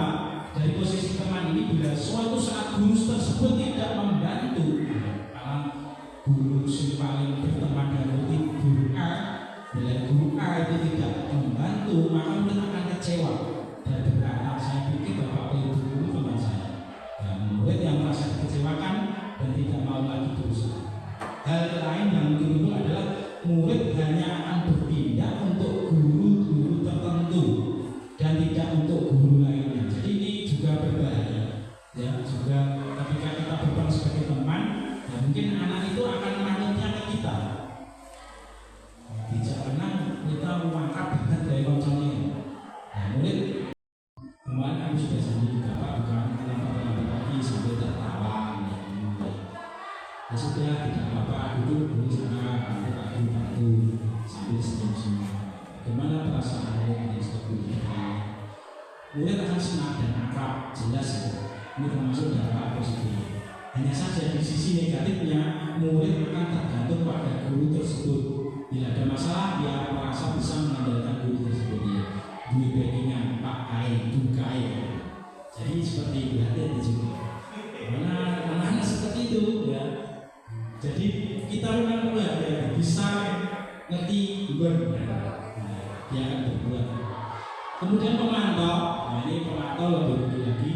Dari posisi teman ini, bila suatu saat guru tersebut tidak membantu, karena guru yang paling berteman dengan guru A, bila guru A itu tidak membantu, maka murid akan kecewa dan berkata, saya pikir bapak ibu guru teman saya. Dan murid yang merasa dikecewakan dan tidak mau lagi berusaha. Hal lain yang mungkin adalah murid hanya akan berpindah untuk guru-guru tertentu dan tidak untuk guru lainnya. Jadi ini juga berbahaya. Ya, juga ketika kita berperan sebagai teman, ya mungkin anak itu akan manutnya ke kita. Tidak pernah kita mengangkat dengan dari konsolnya. Nah, murid kemarin kami sudah janji bapak bukan lambat lagi sampai tertawa. Ya sudah, tidak apa-apa, duduk di sana, bantu sambil senyum-senyum. Bagaimana perasaan murid yang seperti ini? Murid akan senang dan akrab, jelas itu. Ini termasuk dampak positif. Hanya saja di sisi negatifnya, murid akan tergantung pada guru tersebut. Bila ada masalah, dia merasa bisa mengandalkan guru tersebut. Ya, duit backingan, Pak Kai, Bu Kai. Jadi seperti itu, hati-hati juga. Karena anak-anak seperti itu, ya. Jadi kita memang perlu ya bisa ngerti juga. Dia akan berbuat. Kemudian pemantau, nah ini pemantau lebih lagi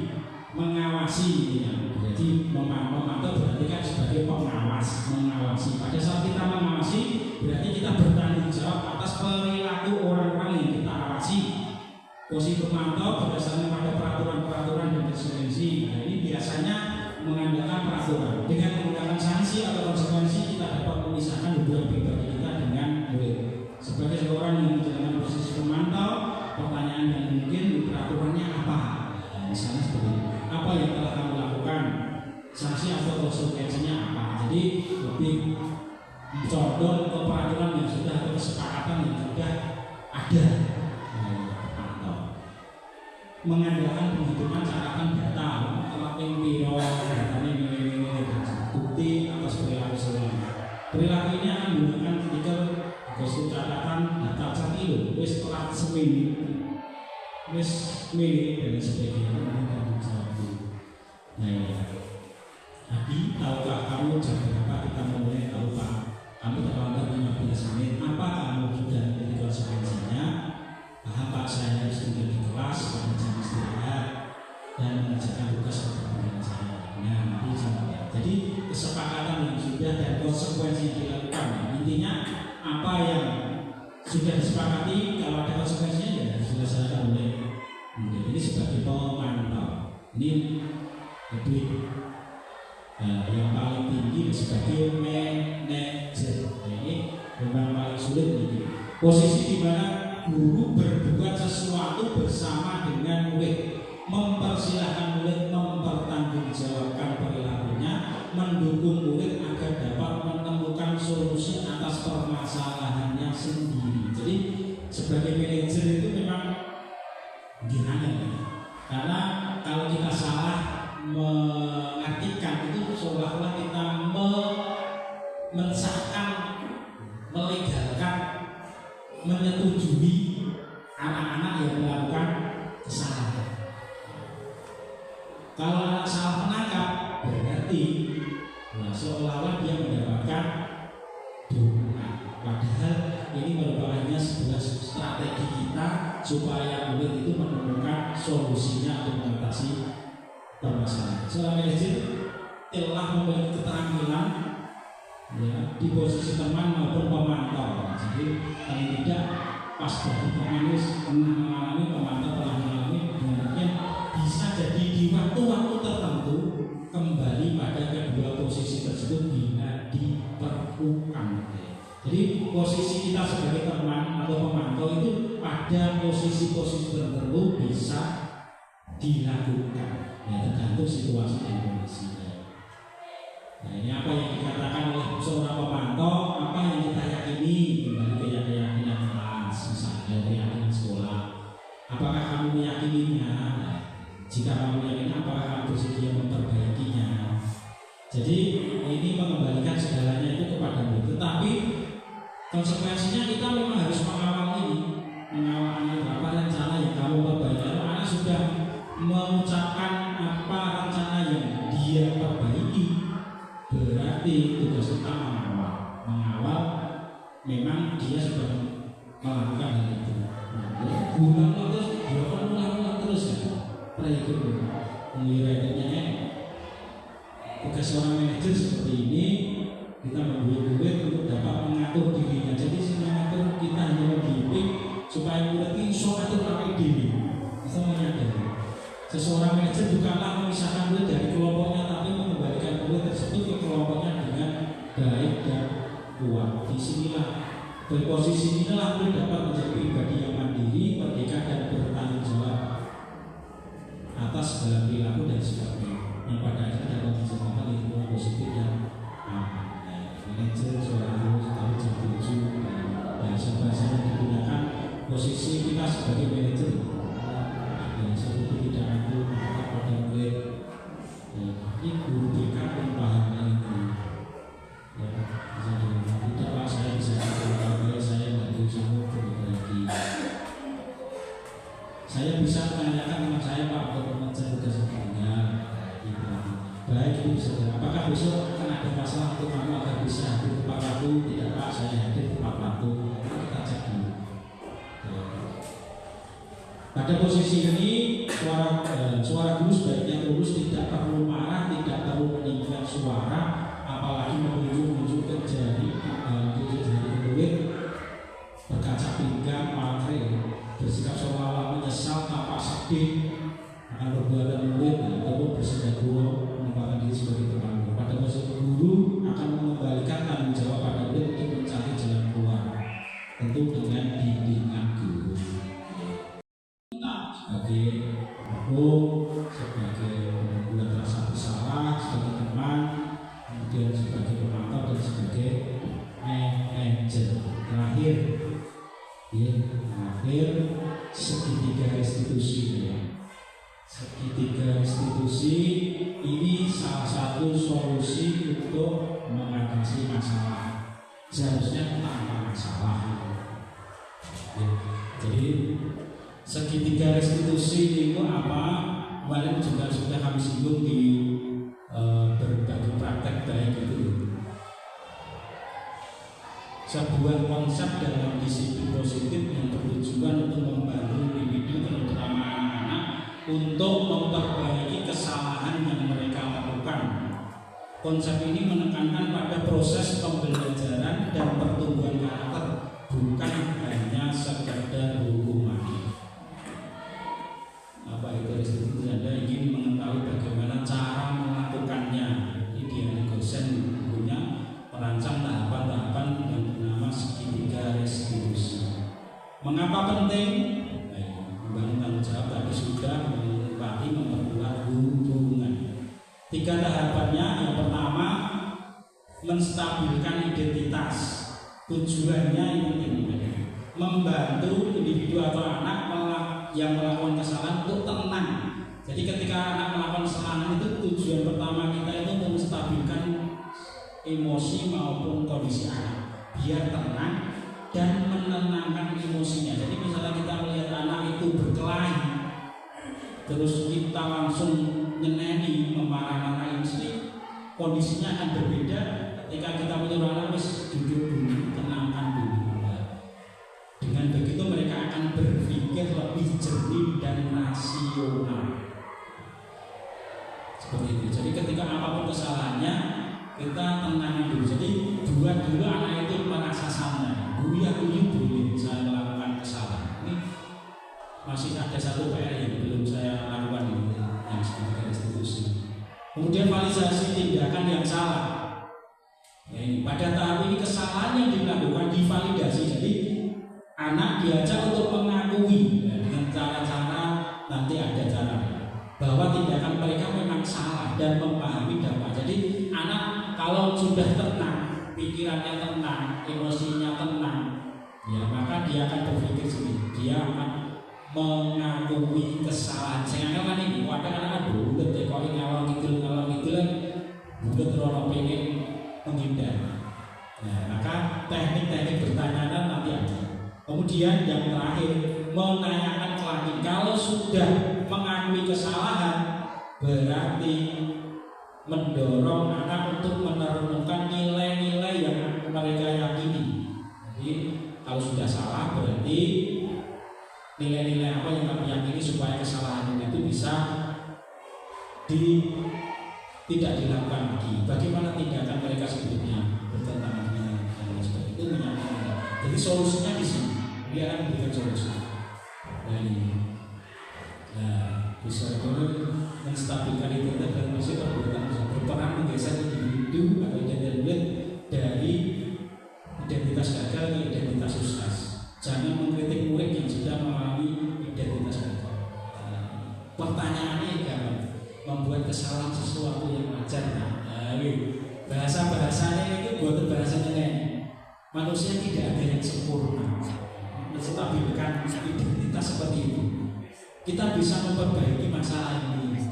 mengawasi ya. Jadi memantau berarti kan sebagai pengawas, mengawasi. Pada saat kita mengawasi berarti kita bertanggung jawab atas perilaku orang-orang yang kita awasi. Posisi pemantau berdasarkan pada peraturan-peraturan dan konsekuensi. Nah ini biasanya mengandalkan peraturan. Dengan menggunakan sanksi atau konsekuensi kita dapat memisahkan hubungan pribadi kita dengan murid. Sebagai seorang yang menjalankan posisi pemantau, pertanyaan yang mungkin peraturannya apa? Nah, misalnya seperti itu. Apa yang telah kamu lakukan? Sanksi atau konsekuensinya apa? Jadi lebih condong ke peraturan yang sudah atau kesepakatan yang sudah ada. Mengandalkan penghitungan catatan data, mapping piro, datanya bukti atas perilaku seseorang. Perilaku ini akan menggunakan ketika khusus catatan data satu wis telat seminggu, wis mili dan sebagainya. Nah ya, Abi, tahukah kamu jam berapa kita mulai? Tahu Pak? Kamu terlambat 15 menit. Apa kamu sudah memiliki konsekuensinya? Paham Pak, saya harus tinggal di kelas pada jam istirahat dan mengerjakan tugas kepentingan saya. Nah, itu jadi kesepakatan yang sudah dan konsekuensi yang dilakukan. Intinya apa yang sudah disepakati, kalau ada konsekuensinya ya harus dilaksanakan oleh ini sebagai pemantau. Ini lebih yang paling tinggi sebagai manajer. Ini memang paling sulit ini. Posisi di mana guru berbuat sesuatu bersama dengan murid, mempersilahkan murid mempertanggungjawabkan perilakunya, mendukung murid agar dapat menemukan solusi atas permasalahannya sendiri. Jadi sebagai manajer itu memang gimana ya? Karena kalau kita salah mengartikan itu seolah-olah kita mensahkan, melegalkan, menyetujui anak-anak yang melakukan kesalahan. Kalau anak salah menangkap, berarti seolah-olah dia mendapatkan dukungan. Padahal ini merupakan sebuah strategi kita supaya murid itu menemukan solusinya untuk mengatasi permasalahan. Seorang manajer telah memiliki keterampilan ya, di posisi teman maupun pemantau. Jadi paling tidak pas bagi pemanis mengalami pemantau telah mengalami benarnya bisa jadi di waktu-waktu tertentu kembali pada kedua posisi tersebut bila diperlukan. Jadi posisi kita sebagai teman atau pemantau itu pada posisi-posisi tertentu bisa dilakukan. Ya, tergantung situasi dan kondisi. Nah, ini apa yang dikatakan oleh seorang pemantau, apa yang kita yakini, kembali ke keyakinan kelas, misalnya keyakinan sekolah. Apakah kamu meyakininya? Nah, jika kamu meyakini, apakah kamu bersedia memperbaikinya? Jadi ini mengembalikan segalanya itu kepada murid. Tetapi konsekuensinya kita memang harus mengawal ini, mengawal apa rencana yang kamu perbaiki. Kalau anak sudah mengucapkan apa rencana yang dia perbaiki, berarti tugas kita mengawal memang dia sudah melakukan hal itu. Ulang terus, ulang terus ya. Itu mengira-iranya. Tugas seorang manajer seperti ini, kita membuat murid untuk dapat mengatur dirinya. Jadi mengatur kita hanya membimbing supaya murid ini bisa atur pakai diri, bisa menyadari. Seseorang manajer bukanlah memisahkan murid dari kelompoknya, tapi mengembalikan murid tersebut ke kelompoknya dengan baik dan kuat. Disinilah, dari posisi inilah murid dapat menjadi pribadi yang mandiri, merdeka dan bertanggung jawab atas segala perilaku dan sikapnya yang pada akhirnya dapat menciptakan lingkungan positif yang aman. Manajer seorang guru tahu jam 7 bahasa yang digunakan posisi kita sebagai manajer. Seperti tidak mampu pada murid, ini guru BK pun paham itu. Tidak pak, saya bisa kalau saya nggak berusaha berbagi. Saya bisa menanyakan teman saya pak untuk mengajar tugas sebelumnya. Baik itu bisa. Apakah besok akan ada masalah untuk kamu agar bisa hadir tepat waktu? Tidak pak, saya hadir tepat waktu. Kita cek dulu. Pada posisi ini suara guru sebaiknya tulus, tidak perlu marah, tidak perlu meninggikan suara, apalagi menunjuk ke jari murid, berkaca pinggang, matre, bersikap seolah-olah menyesal tanpa sedih akan perbuatan murid, ataupun bersikap buruk menempatkan diri sebagai teman. Pada posisi guru akan mengembalikan tanggung jawab pada murid untuk mencari jalan keluar, tentu dengan bimbingan guru. Sebagai hukum, sebagai pembuat rasa bersalah, sebagai teman, kemudian sebagai pemantau dan sebagai manajer. Terakhir segitiga restitusi. Segitiga restitusi ini salah satu solusi untuk mengatasi masalah. Seharusnya tanpa masalah. Jadi segitiga restitusi itu apa? Kemarin juga sudah kami singgung di berbagai praktek baik itu. Sebuah konsep dalam disiplin positif yang bertujuan untuk membantu individu terutama anak-anak untuk memperbaiki kesalahan yang mereka lakukan. Konsep ini menekankan pada proses pembelajaran dan pertumbuhan karakter, bukan hanya sekedar hukuman. Apa itu restitusi? Anda ingin mengetahui bagaimana cara melakukannya. Ini dia dosen punya merancang tahapan-tahapan yang bernama segitiga restitusi. Mengapa penting? Membangun tanggung jawab tadi sudah, menempati, memperkuat hubungan. 3 tahapannya. Yang pertama, menstabilkan identitas. Tujuannya ini membantu individu atau anak yang melakukan kesalahan untuk tenang. Jadi ketika anak melakukan kesalahan itu, tujuan pertama kita itu untuk menstabilkan emosi maupun kondisi anak biar tenang dan menenangkan emosinya. Jadi misalnya kita melihat anak itu berkelahi, terus kita langsung nyeneni, memarah-marahin, kondisinya akan berbeda ketika kita menyuruh anak wis duduk dulu, tenangkan dulu. Dengan begitu mereka akan berpikir lebih jernih dan rasional. Seperti itu. Jadi ketika apapun kesalahannya, kita tenangin dulu. Jadi buat dulu anak itu merasa santai. Guyu boleh saya melakukan kesalahan. Ini masih ada satu PR yang belum saya lakukan ini, yang sebagai restitusi. Kemudian validasi tindakan yang salah. Ya, ini pada tahap ini kesalahan yang dilakukan divalidasi. Jadi anak diajak untuk mengakui ya, dengan cara-cara, nanti ada cara bahwa tindakan mereka memang salah dan memahami dampak. Jadi anak kalau sudah tenang, pikirannya tenang, emosinya tenang, ya maka dia akan berpikir sendiri. Dia akan mengakui kesalahan. Saya kan ini, wadah anak bulat ya, kalau ngawal gitu bulat orang pengen menghindar. Nah, maka teknik-teknik bertanya nanti ada. Kemudian yang terakhir, menanyakan lagi. Kalau sudah mengakui kesalahan, berarti mendorong anak untuk menemukan nilai-nilai yang mereka yakini. Jadi kalau sudah salah, berarti nilai-nilai apa yang kami yakini supaya kesalahan itu bisa tidak dilakukan lagi. Bagaimana tindakan mereka sebelumnya bertentangan dengan yang seperti itu menyatakan. Jadi solusinya di sini. Dia akan memberikan solusi. Nah, bisa menstabilkan itu dan masih berperan menggeser individu atau identitas dari identitas gagal ke identitas sukses. Jangan mengkritik murid yang sudah mengalami identitas gagal. Pertanyaannya gampang, membuat kesalahan sesuatu yang wajar. Bahasa-bahasanya itu buat bahasanya manusia tidak ada yang sempurna. Menstabilkan identitas seperti itu, kita bisa memperbaiki masalah ini.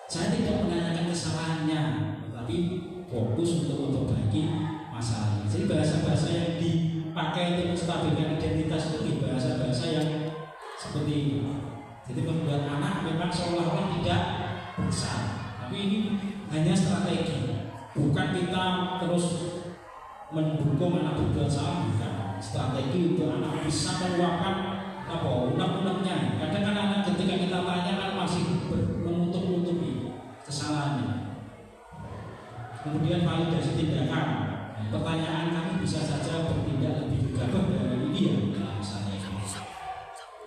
Saya tidak menanyakan kesalahannya, tetapi fokus untuk memperbaiki masalah ini. Jadi bahasa-bahasa yang dipakai untuk menstabilkan identitas itu bahasa-bahasa yang seperti ini. Jadi membuat anak memang seolah-olah tidak besar, tapi ini hanya strategi. Bukan kita terus mendukung anak berbuat salah, bukan. Strategi untuk anak bisa meluapkan unek-uneknya. Kadang kan anak ketika kita tanya kan masih menutup-nutupi kesalahannya. Kemudian validasi tindakan. Pertanyaan kami bisa saja bertindak lebih gegabah dari ini ya. Misalnya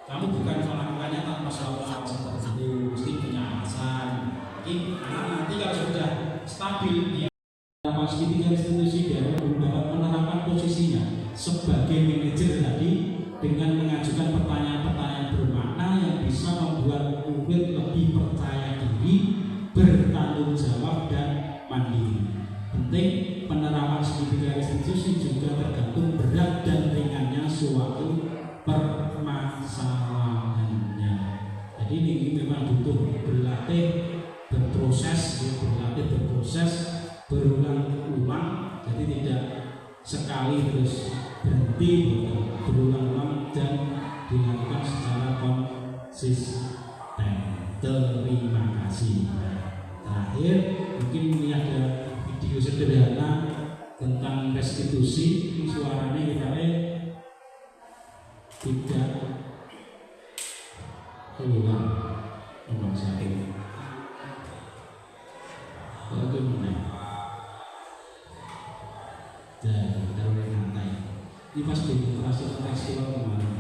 kamu bukan melakukannya tanpa suatu alasan tertentu, mesti punya alasan. Jadi anak nanti kalau sudah stabil, dia segitiga restitusi dia dapat menerapkan posisinya sebagai manajer tadi dengan mengajukan pertanyaan-pertanyaan bermakna yang bisa membuat murid lebih percaya diri, bertanggung jawab dan mandiri. Penting, penerapan segitiga restitusi juga tergantung berat dan ringannya suatu permasalahannya. Jadi ini memang butuh berlatih, berproses, berulang-ulang. Jadi tidak sekali terus berhenti, berulang-ulang dan dilakukan secara konsisten. Terima kasih. Terakhir, mungkin ini ada video sederhana tentang restitusi. Suaranya kita tidak keluar. Ini pas demokrasi tekstual kemarin.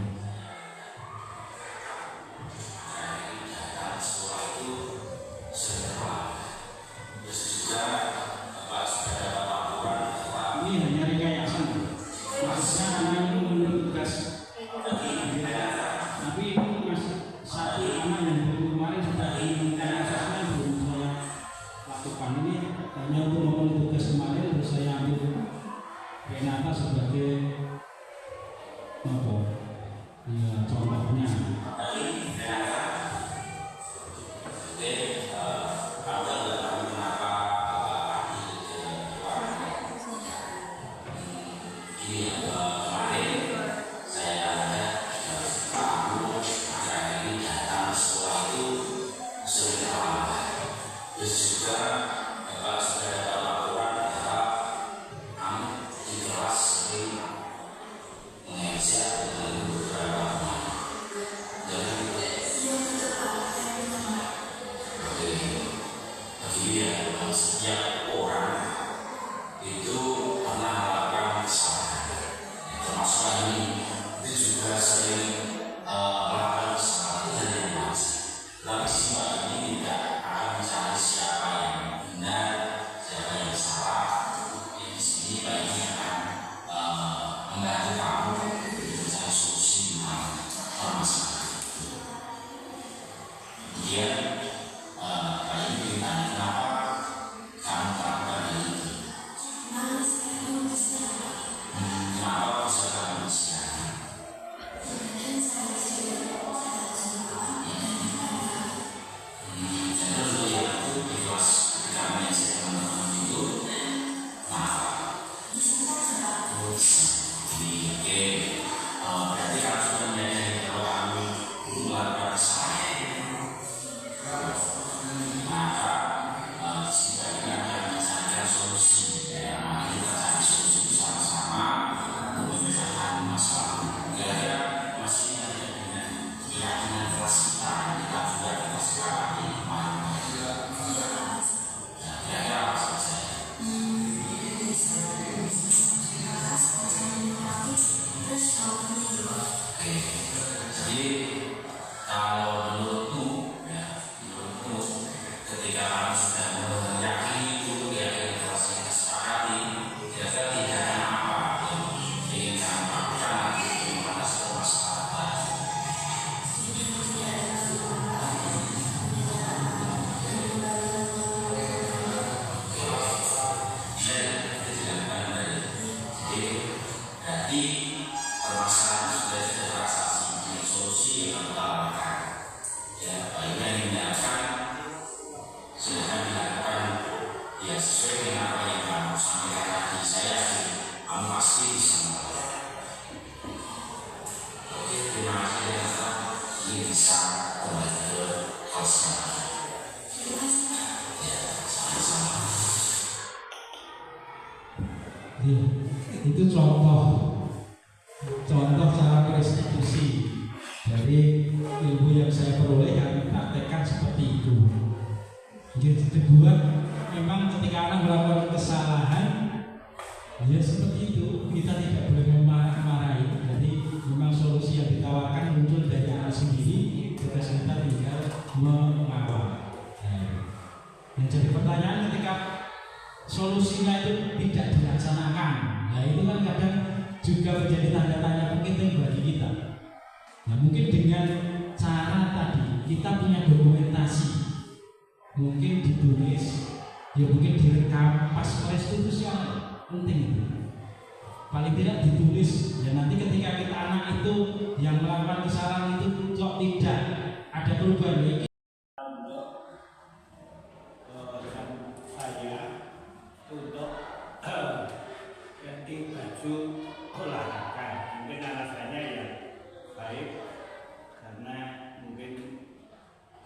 Ini hanya rekayasa. Maksudnya anak itu menurut tugas. Tapi itu satu anak yang baru kemarin sudah rekayasanya belum saya lakukan. Ini hanya untuk memenuhi tugas kemarin, terus saya ambil Renata sebagai apa? Ya, contohnya. Itu contoh cara restitusi dari ilmu yang saya peroleh yang praktekkan seperti itu. Jadi kedua, memang ketika anak melakukan kesalahan, ya seperti itu, kita tidak boleh memarahi. Jadi memang solusi yang ditawarkan muncul dari anak sendiri, tugas kita tinggal mengawal. Yang jadi pertanyaan ketika solusinya itu tidak dilaksanakan, nah itu kan kadang juga menjadi tanda tanya penting bagi kita. Nah mungkin dengan cara tadi kita punya dokumentasi, mungkin ditulis, ya mungkin direkam pas restitusi penting itu. Paling tidak ditulis, ya nanti ketika kita anak itu yang melakukan kesalahan itu kok tidak ada perubahan ya. Untuk ganti baju olahraga, mungkin alasannya ya baik karena mungkin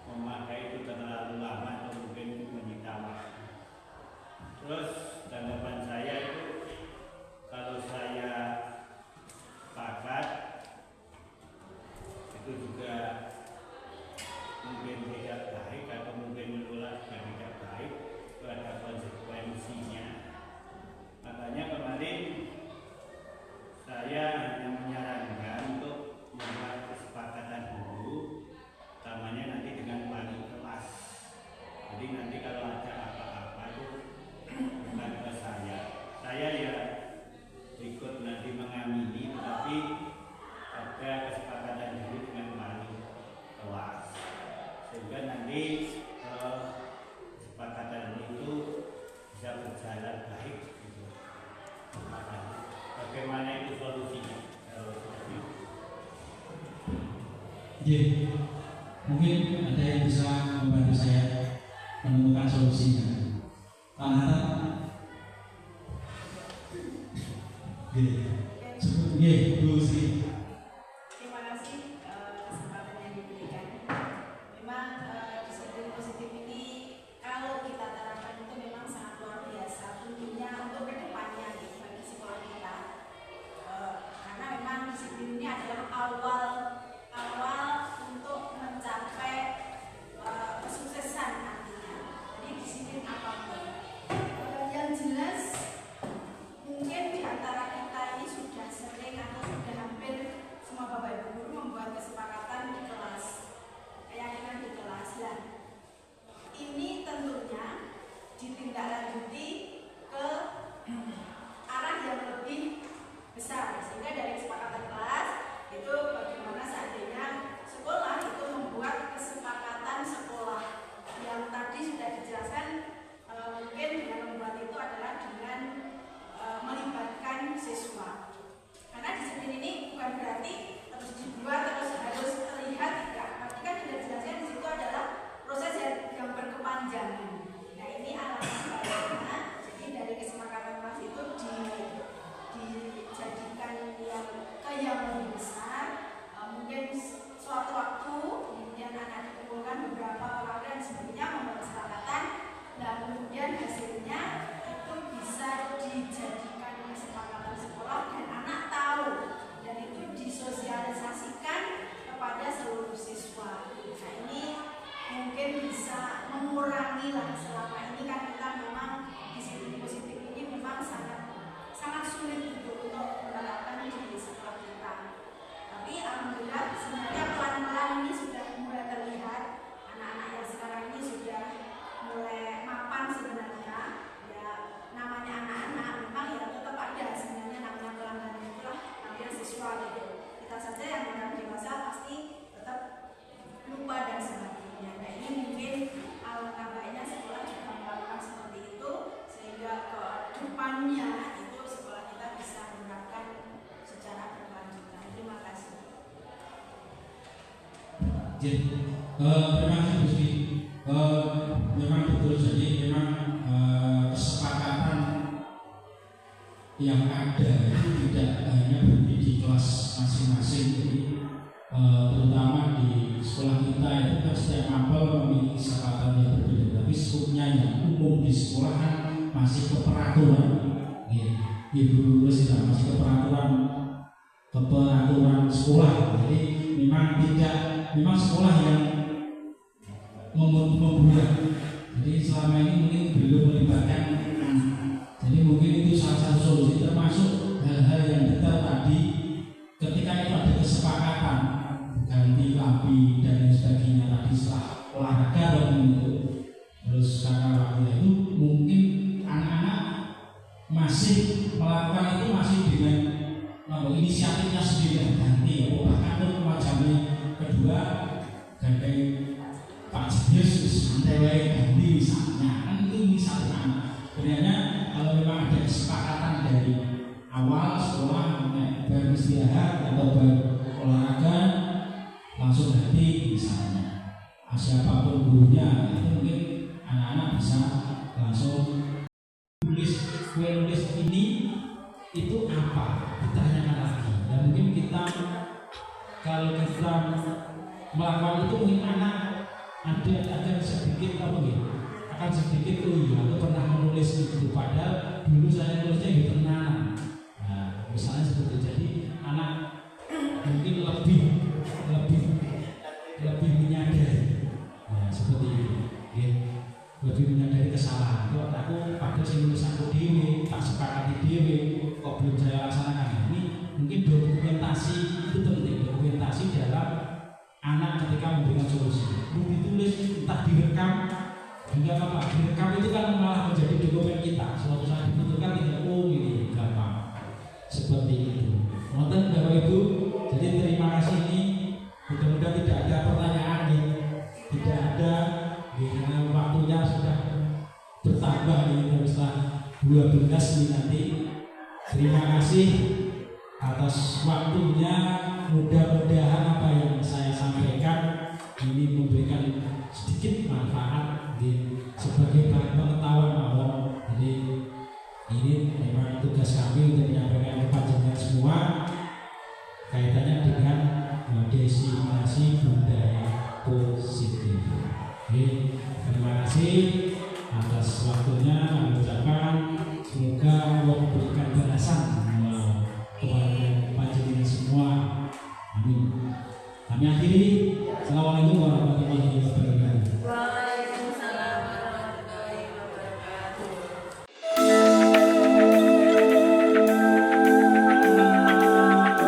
memakai itu terlalu lama atau mungkin menyita waktu. Terus tanggapan saya itu kalau saya pakat itu juga mungkin Jadi mungkin ada yang bisa membantu saya menemukan solusinya. Karena Bu Sri. Terima kasih kesempatan yang diberikan. Memang disiplin positif ini kalau kita terapkan itu memang sangat luar biasa tentunya untuk kedepannya gitu, bagi sekolah kita. Karena memang disiplin ini adalah awal untuk mencapai kesuksesan nantinya. Jadi disiplin apapun. Yang jelas mungkin di antara kita ini sudah sering atau sudah hampir semua Bapak Ibu guru membuat kesepakatan di kelas, keyakinan di kelas, dan ini tentunya ditindaklanjuti ke arah yang lebih besar, sehingga dari kesepakatan kelas itu bagaimana seandainya sekolah itu membuat kesepakatan sekolah yang tadi sudah dijelaskan. Mungkin dengan membuat itu adalah dengan melibatkan siswa, karena disiplin ini bukan berarti harus dibuat terus harus terlihat, tidak. Tapi kan sudah dijelaskan di situ adalah proses yang berkepanjangan. Nah ini alasan baiknya. Jadi dari kesepakatan kelas itu dijadikan yang lebih besar. Mungkin suatu waktu kemudian akan dikumpulkan beberapa orang dan sebagainya membuat kesepakatan, dan kemudian hasilnya itu bisa dijadikan kesepakatan sekolah dan anak tahu, dan itu disosialisasikan kepada seluruh siswa. Nah ini mungkin bisa mengurangi lah, selama ini kan kita memang disiplin positif ini memang sangat sulit untuk menerapkan di sekolah kita. Tapi alhamdulillah sebenarnya pelan-pelan ini sudah mulai terlihat, anak-anak yang sekarang ini sudah mulai mapan sebenarnya. Ya namanya anak-anak memang ya tetap ada sebenarnya namanya pelanggan itulah namanya siswa gitu. Kita saja yang benar dewasa pasti tetap lupa dan sebagainya. Nah ini mungkin alangkah baiknya sekolah juga melakukan seperti itu, sehingga ke depannya itu sekolah kita bisa menerapkan secara berkelanjutan. Terima kasih. Terima kasih Bu Sri. Memang betul, jadi memang kesepakatan yang ada itu tidak hanya berhenti di kelas masing-masing. Jadi terutama di sekolah kita itu kan setiap mapel memiliki kesepakatan yang berbeda, tapi skupnya yang umum di sekolah kan masih ke peraturan. Ibu Presiden masih ke peraturan sekolah. Jadi memang sekolah yang membuat. Jadi selama ini mungkin belum melibatkan anak. Jadi mungkin itu salah satu solusi, termasuk hal-hal yang detail tadi. Ketika itu ada kesepakatan ganti lampi dan lain sebagainya tadi setelah olahraga dan itu, terus kakak waktu itu mungkin anak-anak masih melakukan itu masih dengan inisiatifnya sendiri, ganti bahkan tuh macamnya kedua ganti Pak Yesus santai ganti misalnya, kan itu misalnya. Sebenarnya kalau memang ada kesepakatan dari awal sekolah beristirahat atau berolahraga langsung ganti misalnya, siapapun gurunya, itu mungkin anak-anak bisa langsung nulis ini itu apa, ditanyakan lagi. Dan mungkin kita kalau kita melakukan itu mungkin anak ada sedikit akan sedikit aku pernah menulis itu, padahal dulu saya nulisnya di tenanan. Nah, misalnya seperti itu. Jadi anak mungkin lebih menyadari, seperti itu. Lebih menyadari kesalahan. Kalau aku pada nulis aku dewe, tak sepakati dewe, kok belum saya laksanakan. Ini mungkin dokumentasi itu penting, dokumentasi dalam anak ketika memberikan solusi. Belum ditulis, entah direkam, juga apa. Direkam itu kan malah menjadi dokumen kita. Suatu saat dibutuhkan tidak ini gampang. Seperti itu. Mohon Bapak Ibu, jadi terima kasih ini. Mudah-mudahan tidak ada pertanyaan nih. Tidak ada, karena waktunya sudah bertambah nih setelah 12 ini nanti. Terima kasih. atas waktunya. Mudah-mudahan apa yang saya sampaikan ini memberikan sedikit manfaat sebagai bahan pengetahuan awal. Jadi ini memang tugas kami untuk menyampaikan kepada panjenengan semua kaitannya dengan desimasi budaya positif. Oke, terima kasih atas waktunya. Kami ucapkan semoga Allah memberikan balasan kepada panjenengan semua. Amin. Kami akhiri.